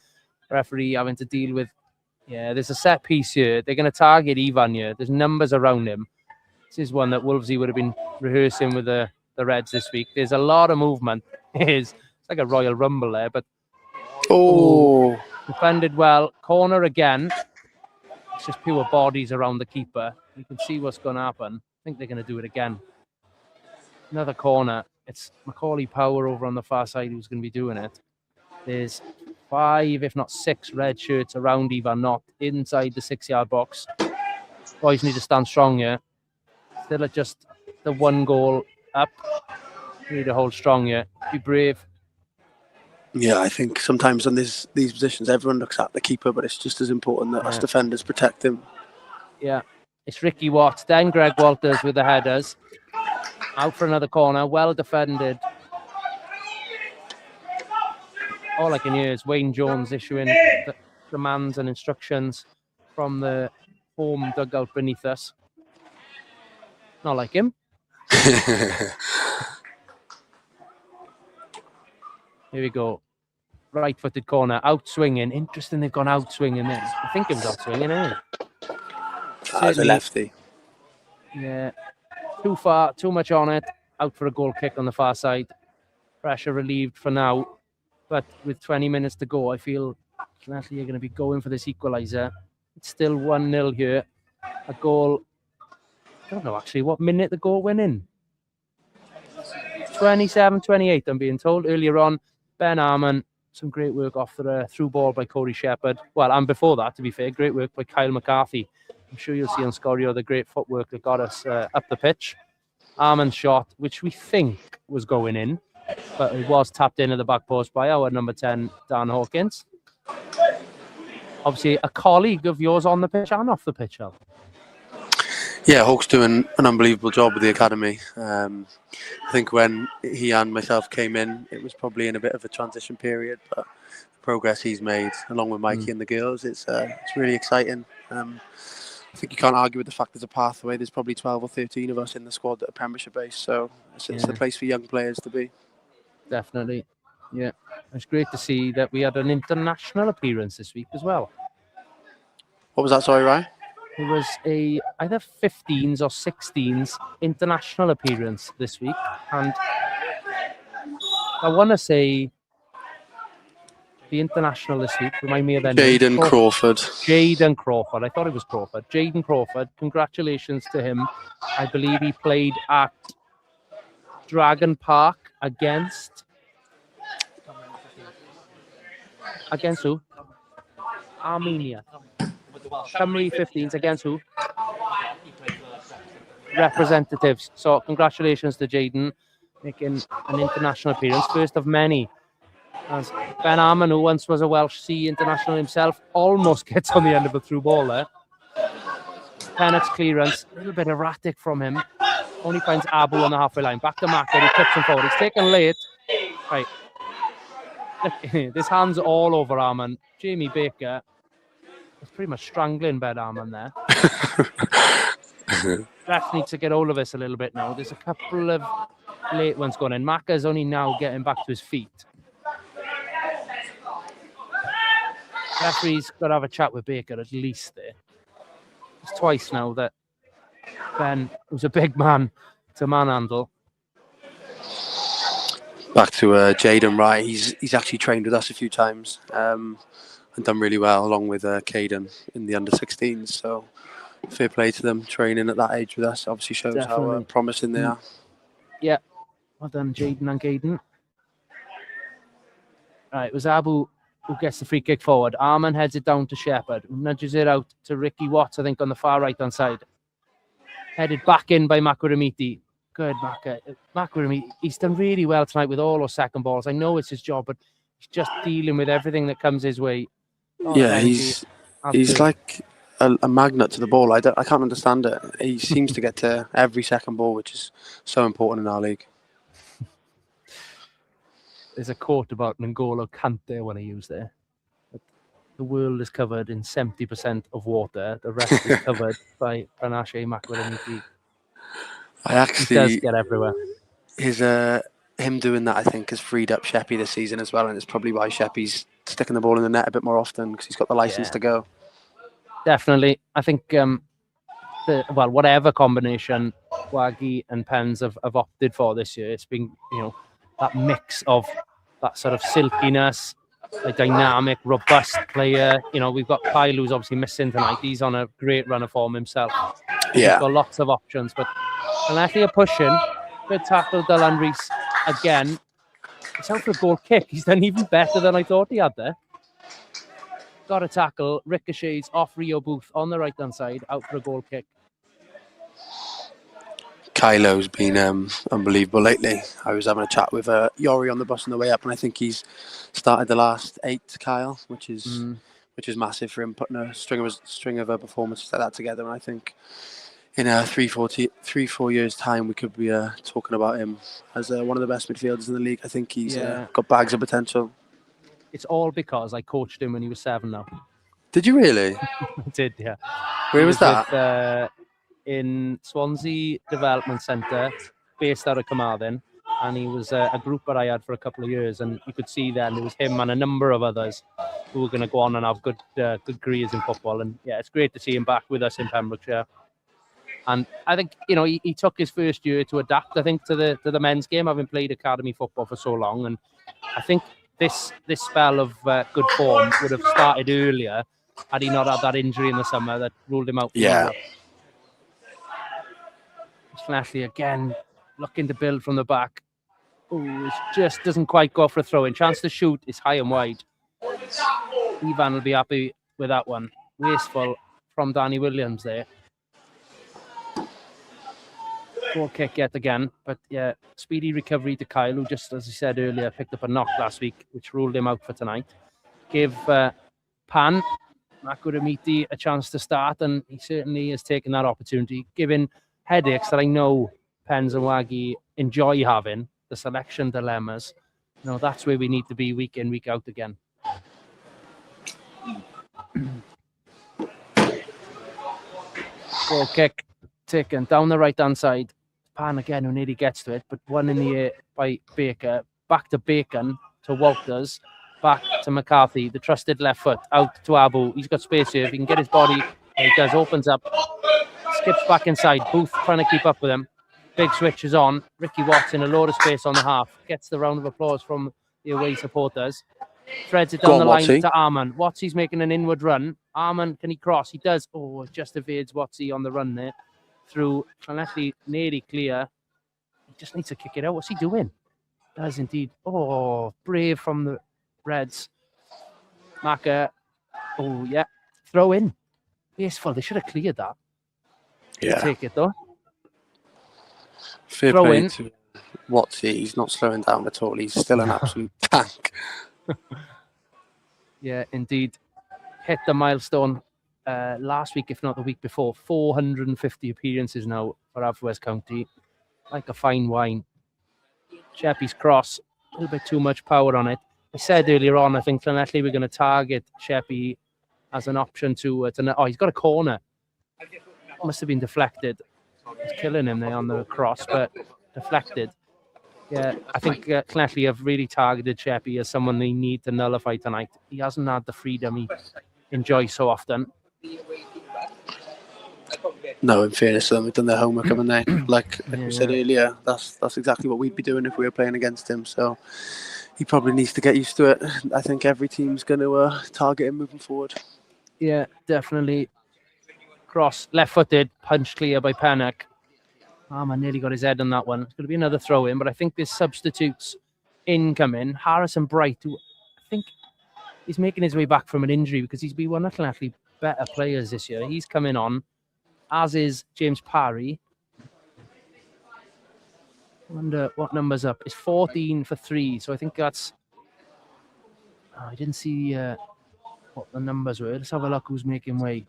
referee, having to deal with, there's a set piece here. They're going to target Ivan here. There's numbers around him. This is one that Wolvesy would have been rehearsing with the Reds this week. There's a lot of movement. It's like a Royal Rumble there, but defended well. Corner again. It's just pure bodies around the keeper. You can see what's going to happen. I think they're going to do it again. Another corner. It's Macaulay Power over on the far side who's going to be doing it. There's 5, if not 6 red shirts around Ivan Knott inside the 6-yard box. Boys need to stand strong here. Still at just the 1 goal up. Need to hold strong here. Be brave. Yeah, I think sometimes on these positions, everyone looks at the keeper, but it's just as important that us defenders protect him. Yeah, it's Ricky Watts, then Greg Walters with the headers. Out for another corner, well defended. All I can hear is Wayne Jones issuing the commands and instructions from the home dugout beneath us. Not like him. Here we go. Right-footed corner, out swinging. Interesting, they've gone out swinging then. I think it was out swinging, eh? As a lefty. Yeah, too far, too much on it. Out for a goal kick on the far side. Pressure relieved for now. But with 20 minutes to go, I feel Llanelli are going to be going for this equaliser. It's still 1-0 here. A goal. I don't know actually what minute the goal went in. 27-28, I'm being told. Earlier on, Ben Arman. Some great work off the through ball by Corey Shepherd. Well, and before that, to be fair, great work by Kyle McCarthy. I'm sure you'll see on Scorio the great footwork that got us up the pitch. Arman's shot, which we think was going in, but it was tapped in at the back post by our number 10, Dan Hawkins. Obviously, a colleague of yours on the pitch and off the pitch, Al. Yeah, Hawk's doing an unbelievable job with the academy. I think when he and myself came in, it was probably in a bit of a transition period, but the progress he's made, along with Mikey and the girls, it's really exciting. I think you can't argue with the fact there's a pathway. There's probably 12 or 13 of us in the squad that are Premiership based, so it's the place for young players to be. Definitely, yeah. It's great to see that we had an international appearance this week as well. What was that, sorry, Ryan? It was a either 15s or 16s international appearance this week, and I want to say the international this week. Remind me of that. Jaden Crawford. Jaden Crawford. I thought it was Crawford. Jaden Crawford. Congratulations to him. I believe he played at Dragon Park against who? Armenia. Cymru 15s against who? Representatives. So congratulations to Jaden making an international appearance, first of many. As Ben Arman, who once was a Welsh Sea international himself, almost gets on the end of a through ball there. Pennock's clearance, a little bit erratic from him. Only finds Abu on the halfway line. Back to Maka, he tips him forward. He's taken late. Right. This hand's all over Arman. Jamie Baker is pretty much strangling Ben Arman there. Ref needs to get hold of this a little bit now. There's a couple of late ones going in. Maka's only now getting back to his feet. Referee's got to have a chat with Baker at least there. It's twice now that Ben, who's a big man, to manhandle. Back to Jaden Wright. He's actually trained with us a few times and done really well along with Caden in the under-16s. So fair play to them training at that age with us. Obviously shows how promising they are. Yeah, well done, Jaden and Caden. Right, it was Abu who gets the free kick forward. Arman heads it down to Shepherd, who nudges it out to Ricky Watts, I think, on the far right-hand side. Headed back in by Makuramiti. good, Macquarie. He's done really well tonight with all those second balls. I know it's his job, but he's just dealing with everything that comes his way. Yeah, he's like a magnet to the ball. I can't understand it. He seems to get to every second ball, which is so important in our league. There's a quote about N'Golo Kante when I use there. The world is covered in 70% of water. The rest is covered by Panache Macquarie. He does get everywhere. Him doing that, I think, has freed up Sheppy this season as well, and it's probably why Sheppy's sticking the ball in the net a bit more often because he's got the license to go. Definitely. I think, whatever combination Waggy and Pens have opted for this year, it's been, that mix of that sort of silkiness, a dynamic, robust player. We've got Kyle, who's obviously missing tonight. He's on a great run of form himself. Yeah. He's got lots of options, but Llanelli are pushing. Good tackle, Dylan Rees again. He's out for a goal kick. He's done even better than I thought he had there. Got a tackle, ricochets off Rio Booth on the right-hand side, out for a goal kick. Kylo's been unbelievable lately. I was having a chat with Yori on the bus on the way up, and I think he's started the last 8, Kyle, which is massive for him, putting a string of performances like that together. And I think in 3-4 years' time, we could be talking about him as one of the best midfielders in the league. I think he's got bags of potential. It's all because I coached him when he was 7 now. Did you really? I did, yeah. Where was that? In Swansea Development Centre, based out of Carmarthen. And he was a group that I had for a couple of years. And you could see then it was him and a number of others who were going to go on and have good careers in football. And yeah, it's great to see him back with us in Pembrokeshire. And I think, he took his first year to adapt, I think, to the men's game, having played academy football for so long. And I think this spell of good form would have started earlier had he not had that injury in the summer that ruled him out. Yeah. Llanelli again, looking to build from the back. Oh, it just doesn't quite go for a throw-in. Chance to shoot is high and wide. Ivan will be happy with that one. Wasteful from Danny Williams there. Goal kick yet again, but yeah, speedy recovery to Kyle, who just, as I said earlier, picked up a knock last week, which ruled him out for tonight. Give Pan Macquarie a chance to start, and he certainly has taken that opportunity, giving headaches that I know Pens and Waggy enjoy having, the selection dilemmas. That's where we need to be week in, week out again. Goal kick taken down the right-hand side. Pan again, who nearly gets to it, but one in the air by Baker. Back to Bacon, to Walters, back to McCarthy, the trusted left foot, out to Abu. He's got space here. If he can get his body, he does, opens up. Skips back inside. Booth trying to keep up with him. Big switch is on. Ricky Watts in a load of space on the half. Gets the round of applause from the away supporters. Threads it down the line to Arman. Watsie's making an inward run. Arman, can he cross? He does. Oh, just evades Watsie on the run there. Through Llanelli, nearly clear. He just needs to kick it out. What's he doing? Does indeed. Oh, brave from the Reds. Maka. Oh, yeah. Throw in. Wasteful. They should have cleared that. Yeah. Take it though. Fair play to Watsie. He's not slowing down at all. He's still an absolute tank. Yeah, indeed. Hit the milestone last week, if not the week before. 450 appearances now for Haverfordwest County. Like a fine wine. Sheppy's cross. A little bit too much power on it. I said earlier on, I think Llanelli we're going to target Sheppy as an option to he's got a corner. Must have been deflected. He's killing him there on the cross, but deflected. Yeah, I think Llanelli have really targeted Sheppy as someone they need to nullify tonight. He hasn't had the freedom he enjoys so often. No, in fairness to them, they've done their homework, haven't they? Like we said earlier, that's exactly what we'd be doing if we were playing against him. So he probably needs to get used to it. I think every team's going to target him moving forward. Yeah, definitely. Cross, left-footed, punch clear by Panak. Arman nearly got his head on that one. It's going to be another throw-in, but I think there's substitutes incoming. Harrison Bright, who I think is making his way back from an injury because he's been one of the better players this year. He's coming on, as is James Parry. Wonder what number's up. It's 14 for 3. So I think that's... I didn't see what the numbers were. Let's have a look who's making way.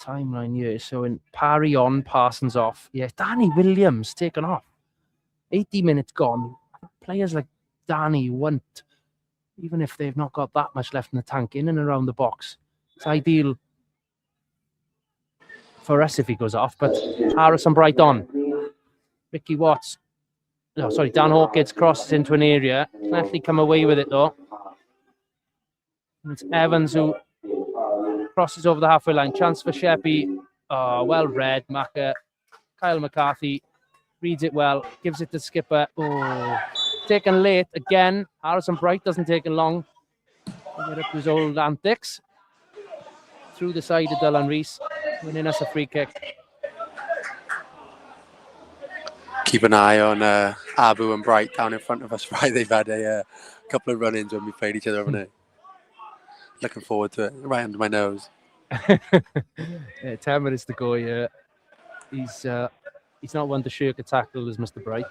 Timeline here. So in Parry on, Parsons off. Yeah, Danny Williams taken off. 80 minutes gone. Players like Danny want, even if they've not got that much left in the tank, in and around the box. It's ideal for us if he goes off, but Harrison Bright on. Ricky Watts. No, sorry, Dan Hawkins crosses into an area. Can actually come away with it though. And it's Evans who crosses over the halfway line. Chance for Sheppy. Well read. Kyle McCarthy reads it well. Gives it to skipper. Oh, taken late again. Harrison Bright doesn't take it long. Get up to his old antics. Through the side of Dylan Rees. Winning us a free kick. Keep an eye on Abu and Bright down in front of us, right? They've had a couple of run-ins when we played each other, haven't they? Looking forward to it. Right under my nose. 10 minutes to go here. He's not one to shirk a tackle as Mr. Bright.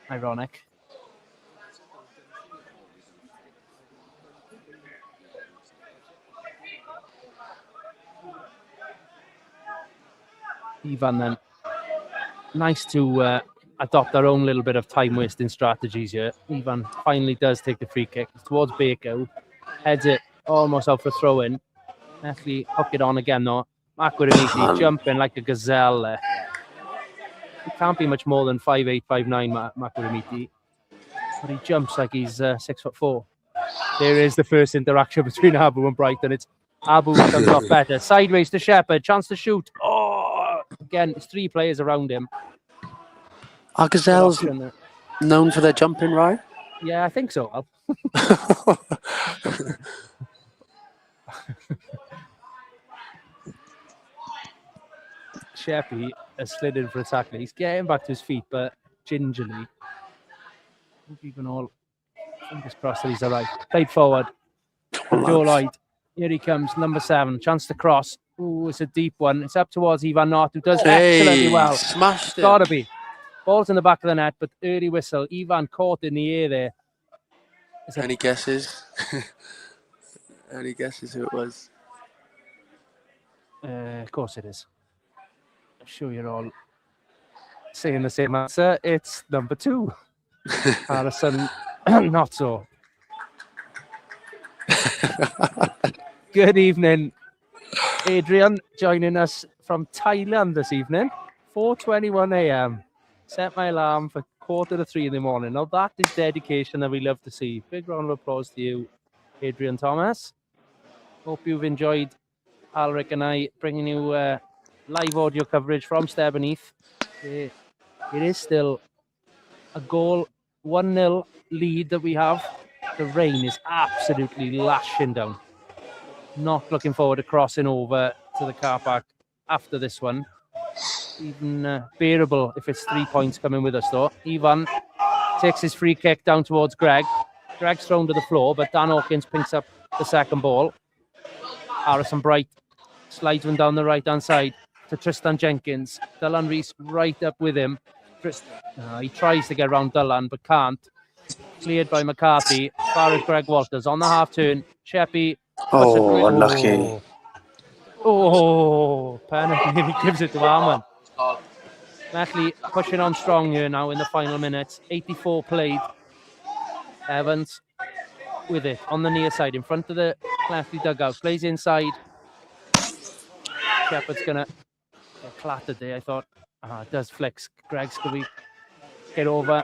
Ironic. Ivan then. Nice to adopt our own little bit of time-wasting strategies here. Ivan finally does take the free kick. It's towards Baker, who heads it almost out for a throw-in. Actually hook it on again, though. Makwaramitty jumping like a gazelle there. He can't be much more than 5'8", 5'9", Makwaramitty. But he jumps like he's 6'4". There is the first interaction between Abu and Brighton. It's Abu comes off better. Sideways to Shepherd. Chance to shoot. Oh! Again, it's 3 players around him. Are gazelles known for their jumping, right? Yeah, I think so. Sheppy has slid in for a tackle. He's getting back to his feet, but gingerly. Even all fingers crossed that he's all right. Played forward. Joe Lloyd. Here he comes, number 7. Chance to cross. Ooh, it's a deep one. It's up towards Ivan Nott, who does excellently well. Smashed it. Gotta be. Ball's in the back of the net, but early whistle. Ivan caught in the air there. Any guesses? Any guesses who it was? Of course it is. I'm sure you're all saying the same answer. It's number 2. Harrison, not so. Good evening, Adrian, joining us from Thailand this evening. 4:21 a.m. Set my alarm for 2:45 in the morning. Now that is dedication that we love to see. Big round of applause to you, Adrian Thomas. Hope you've enjoyed Alric and I bringing you live audio coverage from Stebeneath. It is still a goal, 1-0 lead that we have. The rain is absolutely lashing down. Not looking forward to crossing over to the car park after this one. Even bearable if it's 3 points coming with us, though. Ivan takes his free kick down towards Greg. Greg's thrown to the floor, but Dan Hawkins picks up the second ball. Harrison Bright slides one down the right-hand side to Tristan Jenkins. Dylan Rees right up with him. He tries to get around Dylan, but can't. Cleared by McCarthy. As far as Greg Walters on the half-turn. Sheppy. Oh, unlucky. Oh, penalty. He gives it to Arman. Methley pushing on strong here now in the final minutes. 84 played. Evans with it on the near side in front of the Methley dugout. Plays inside. Shepherd's going to get clattered there, I thought. It does flex. Greg's going to get over.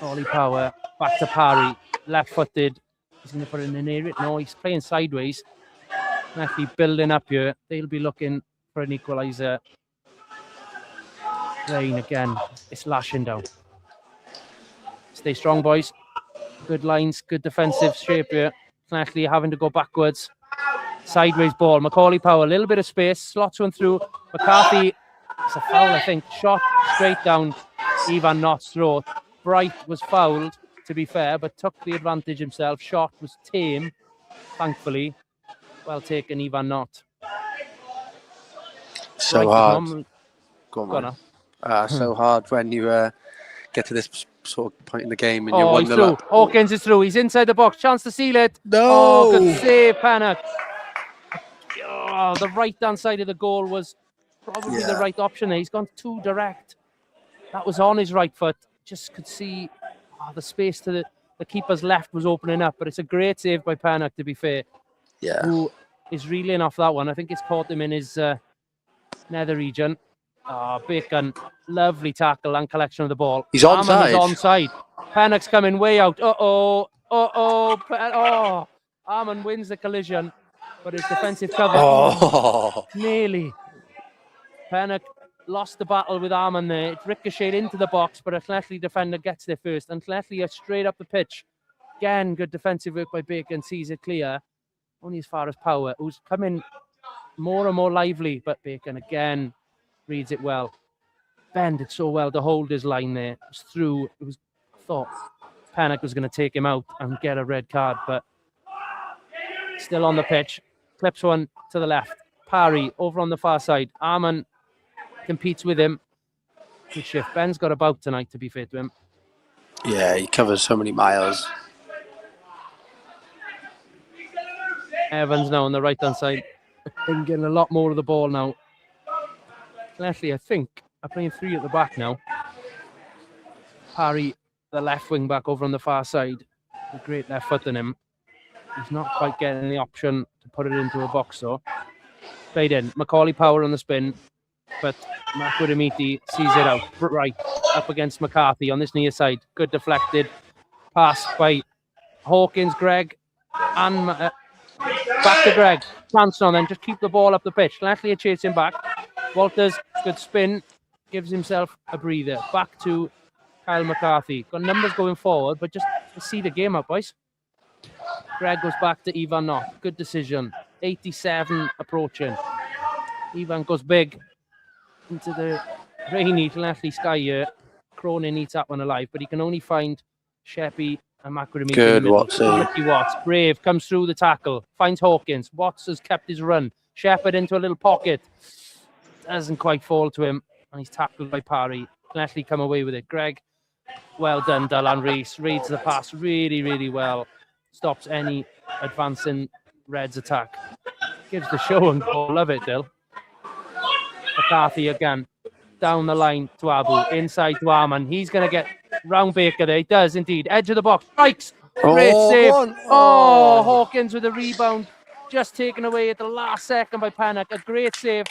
Ollie Power. Back to Parry. Left-footed. He's going to put it in an area. No, he's playing sideways. Methley building up here. They'll be looking for an equaliser. Rain again. It's lashing down. Stay strong, boys. Good lines, good defensive shape here. Actually having to go backwards. Sideways ball. Macaulay Power, a little bit of space. Slots one through. McCarthy. It's a foul, I think. Shot straight down Ivan Nott's throat. Bright was fouled, to be fair, but took the advantage himself. Shot was tame, thankfully. Well taken, Ivan Nott. so Bright is hard. normally- Go Go on on, now. man. So hard when you get to this sort of point in the game and you're Oh, he's 1-0 through. up. Hawkins is through. He's inside the box. Chance to seal it. No! Oh, good save, Panic. Oh, the right-hand side of the goal was probably the Yeah. right option there. He's gone too direct. That was on his right foot. Just could see the space to the keeper's left was opening up. But it's a great save by Panic, to be fair, Yeah. who is reeling off that one. I think it's caught him in his nether region. Bacon, lovely tackle and collection of the ball. He's onside. Arman is onside. Panic's coming way out. Oh, Arman wins the collision, but his defensive cover nearly. Panic lost the battle with Arman there. It ricocheted into the box, but a Llanelli defender gets there first, and Llanelli are straight up the pitch. Again, good defensive work by Bacon, sees it clear. Only as far as Power, who's coming more and more lively, but Bacon again reads it well. Ben did so well to hold his line there. It was through. I thought Panic was going to take him out and get a red card, but still on the pitch. Clips one to the left. Parry over on the far side. Arman competes with him. Good shift. Ben's got about tonight, to be fair to him. Yeah, he covers so many miles. Evans now on the right-hand side. Been getting a lot more of the ball now. Llanelli, I think, are playing three at the back now. Parry, the left wing back over on the far side. A great left foot in him. He's not quite getting the option to put it into a box, though. Played in. Macaulay Power on the spin, but Makuramiti sees it out. Right, up against McCarthy on this near side. Good deflected pass by Hawkins, Greg, and back to Greg. Chance on then, just keep the ball up the pitch. Llanelli are chasing back. Walters, good spin, gives himself a breather. Back to Kyle McCarthy. Got numbers going forward, but just to see the game up, boys. Greg goes back to Ivan Knott. Good decision. 87 approaching. Ivan goes big into the rainy Llanelli sky here. Cronin needs that one alive, but he can only find Sheppy and Makuramiti. Good, Watts. Ricky Watts. Brave comes through the tackle. Finds Hawkins. Watts has kept his run. Shepherd into a little pocket. Doesn't quite fall to him. And he's tackled by Parry. Llanelli come away with it. Greg, well done, Dylan Rees. Reads the pass really, really well. Stops any advancing Reds attack. Gives the show and goal. Love it, Dill. McCarthy again. Down the line to Abu. Inside to Arman. He's going to get round Baker there. He does indeed. Edge of the box. Strikes. Great save. Oh, Hawkins with a rebound. Just taken away at the last second by Panic. A great save.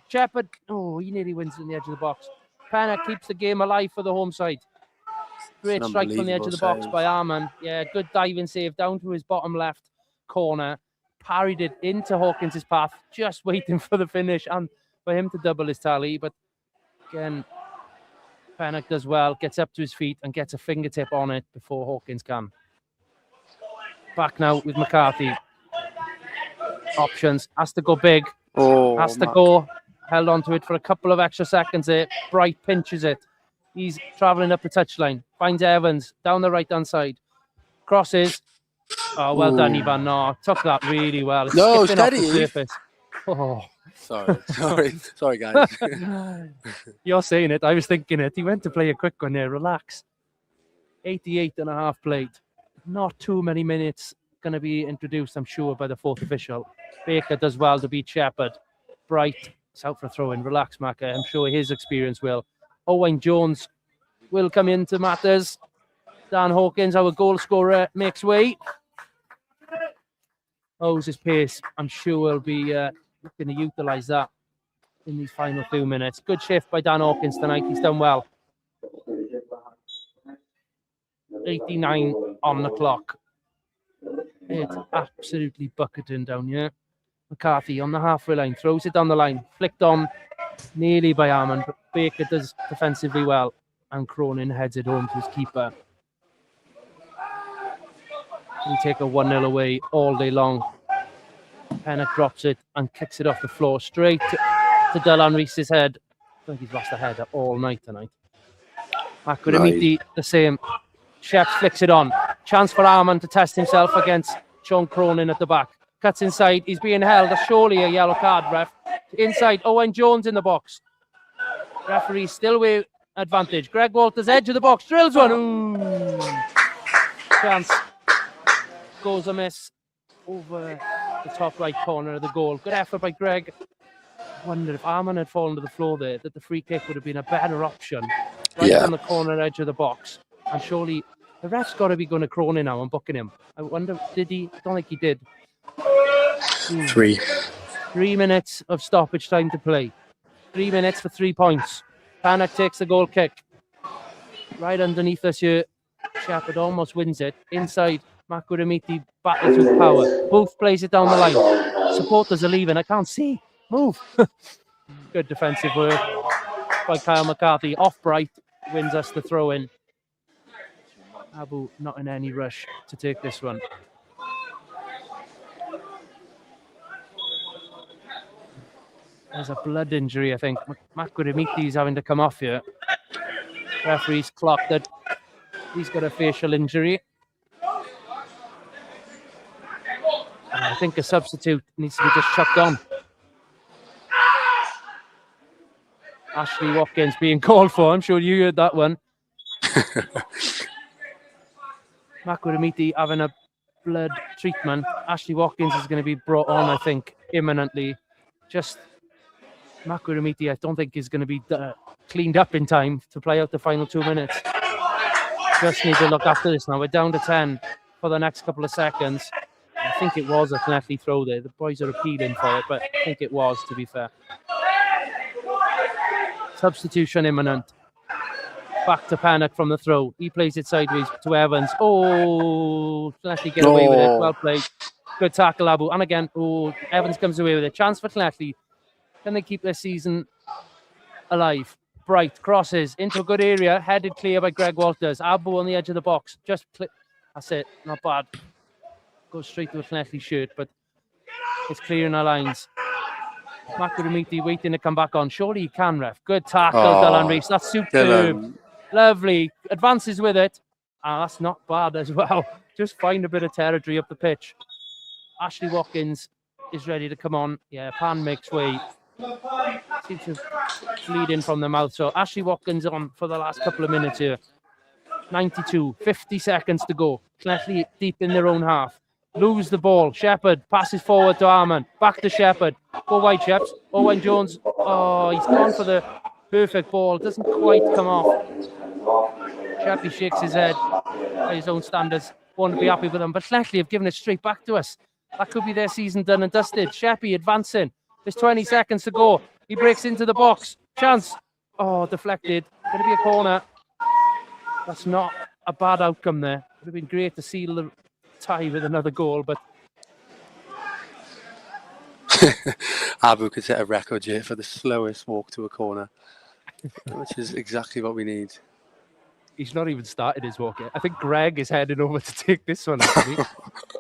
Shepherd. Oh, he nearly wins in the edge of the box. Panic keeps the game alive for the home side. Great strike from the edge of the box by Arman. Yeah, good diving save down to his bottom left corner. Parried it into Hawkins' path. Just waiting for the finish and for him to double his tally. But again, Panic does well. Gets up to his feet and gets a fingertip on it before Hawkins can. Back now with McCarthy. Options. Has to go big. Has to go. Held on to it for a couple of extra seconds there. Bright pinches it. He's travelling up the touchline. Finds Evans down the right-hand side. Crosses. Oh, well done, Ivan. No, took that really well. It's skipping off the surface. Oh. Sorry, guys. You're saying it. I was thinking it. He went to play a quick one there. Relax. 88 and a half played. Not too many minutes going to be introduced, I'm sure, by the fourth official. Baker does well to beat Shepherd. Bright is out for a throw-in. Relax, Macca. I'm sure his experience will. Owen Jones will come into matters. Dan Hawkins, our goal scorer, makes way. Owes his pace. I'm sure we'll be looking to utilise that in these final few minutes. Good shift by Dan Hawkins tonight. He's done well. 89 on the clock. It's absolutely bucketing down here. McCarthy on the halfway line, throws it down the line, flicked on nearly by Arman, but Baker does defensively well, and Cronin heads it home to his keeper. We take a 1-0 away all day long. Panic drops it and kicks it off the floor straight to Dylan Rees's head. I think he's lost a header all night tonight. Makuramiti, the same. Shep flicks it on. Chance for Arman to test himself against Sean Cronin at the back. Cuts inside. He's being held. Surely a yellow card, ref. Inside, Owen Jones in the box. Referee still with advantage. Greg Walters, edge of the box, drills one. Ooh. Chance. Goes a miss over the top right corner of the goal. Good effort by Greg. I wonder if Arman had fallen to the floor there, that the free kick would have been a better option. Right on the corner edge of the box. And surely the ref's got to be going to Cronin now and booking him. I wonder, did he? I don't think he did. 3 minutes of stoppage time to play. 3 minutes for 3 points. Panak takes the goal kick. Right underneath us here. Shepherd almost wins it. Inside, Makuramiti battles with power. Booth plays it down the line. Supporters are leaving. I can't see. Move. Good defensive work by Kyle McCarthy. Off Bright wins us the throw in. Abu not in any rush to take this one. There's a blood injury, I think. Makuramiti's having to come off here. Referee's clocked that he's got a facial injury. And I think a substitute needs to be just chucked on. Ashley Watkins being called for. I'm sure you heard that one. Makuramiti having a blood treatment. Ashley Watkins is going to be brought on, I think, imminently. Just Makuramiti, I don't think is going to be cleaned up in time to play out the final 2 minutes. Just need to look after this now. We're down to 10 for the next couple of seconds. I think it was a Llanelli throw there. The boys are appealing for it, but I think it was, to be fair. Substitution imminent. Back to Panak from the throw. He plays it sideways to Evans. Oh, Llanelli get away with it. Well played. Good tackle, Abu. And again, Evans comes away with it. Chance for Llanelli. Can they keep their season alive? Bright crosses into a good area. Headed clear by Greg Walters. Abu on the edge of the box. Just that's it. Not bad. Goes straight to a Llanelli shirt, but it's clearing our lines. Makuramiti waiting to come back on. Surely he can, ref. Good tackle, Dylan Reese. That's superb. Lovely. Advances with it. That's not bad as well. Just find a bit of territory up the pitch. Ashley Watkins is ready to come on. Yeah, Pan makes way. Seems to bleed in from the mouth. So Ashley Watkins on for the last couple of minutes here. 92, 50 seconds to go. Llanelli deep in their own half. Lose the ball. Shepherd passes forward to Arman. Back to Shepherd. Go wide, Sheps. Owen Jones. Oh, he's gone for the perfect ball. Doesn't quite come off. Sheppy shakes his head by his own standards. Won't be happy with them. But Llanelli have given it straight back to us. That could be their season done and dusted. Sheppy advancing. There's 20 seconds to go. He breaks into the box. Chance. Oh, deflected. Going to be a corner. That's not a bad outcome there. Would have been great to seal the tie with another goal, but Abu could set a record here for the slowest walk to a corner, which is exactly what we need. He's not even started his walk yet. I think Greg is heading over to take this one, actually.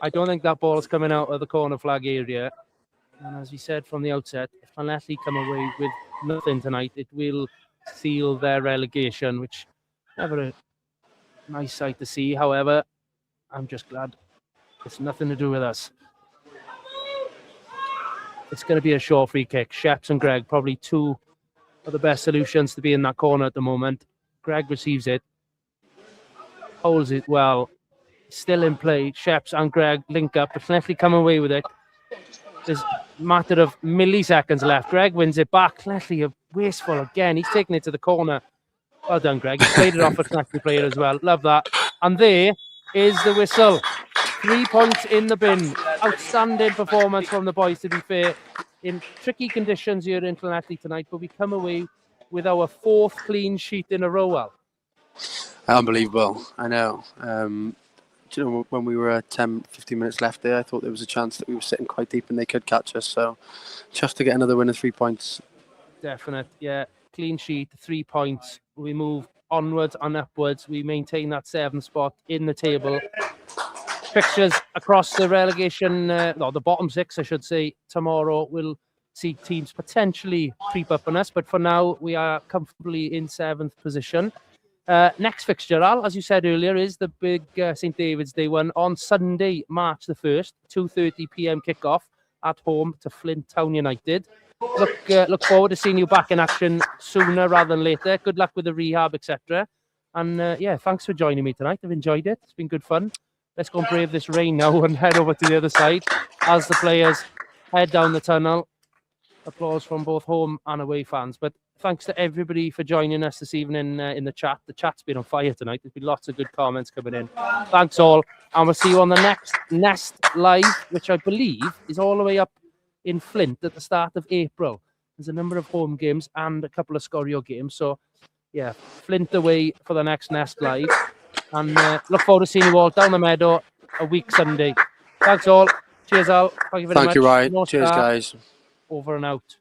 I don't think that ball is coming out of the corner flag area. And as we said from the outset, if Llanelli come away with nothing tonight, it will seal their relegation, which never a nice sight to see. However, I'm just glad it's nothing to do with us. It's going to be a short free kick. Sheps and Greg, probably two of the best solutions to be in that corner at the moment. Greg receives it, holds it well, still in play. Sheps and Greg link up, but Llanelli come away with it. There's a matter of milliseconds left. Greg wins it back. Llanelli are wasteful again. He's taking it to the corner. Well done, Greg. He played it off a Llanelli player as well. Love that. And there is the whistle. 3 points in the bin. Outstanding performance from the boys, to be fair. In tricky conditions here in Llanelli tonight, but we come away with our 4th clean sheet in a row, Al. Unbelievable. I know. Do you know, when we were 10, 15 minutes left there, I thought there was a chance that we were sitting quite deep and they could catch us. So just to get another win of 3 points. Definite, yeah. Clean sheet, 3 points. We move onwards and upwards. We maintain that 7th spot in the table. Fixtures across the relegation, or the bottom 6, I should say, tomorrow will see teams potentially creep up on us. But for now, we are comfortably in 7th position. Next fixture, Al, as you said earlier, is the big St. David's Day one on Sunday, March the 1st, 2:30 p.m. kickoff at home to Flint Town United. look forward to seeing you back in action sooner rather than later. Good luck with the rehab, etc. And yeah, thanks for joining me tonight. I've enjoyed it. It's been good fun. Let's go and brave this rain now and head over to the other side as the players head down the tunnel. Applause from both home and away fans. But thanks to everybody for joining us this evening in the chat. The chat's been on fire tonight. There's been lots of good comments coming in. Thanks all. And we'll see you on the next Nest Live, which I believe is all the way up in Flint at the start of April. There's a number of home games and a couple of Scorio games. So, yeah, Flint away for the next Nest Live. And look forward to seeing you all down the meadow a week Sunday. Thanks all. Cheers, Al. Thank you very much. Thank you, Ryan. No Cheers, star. guys. Over and out.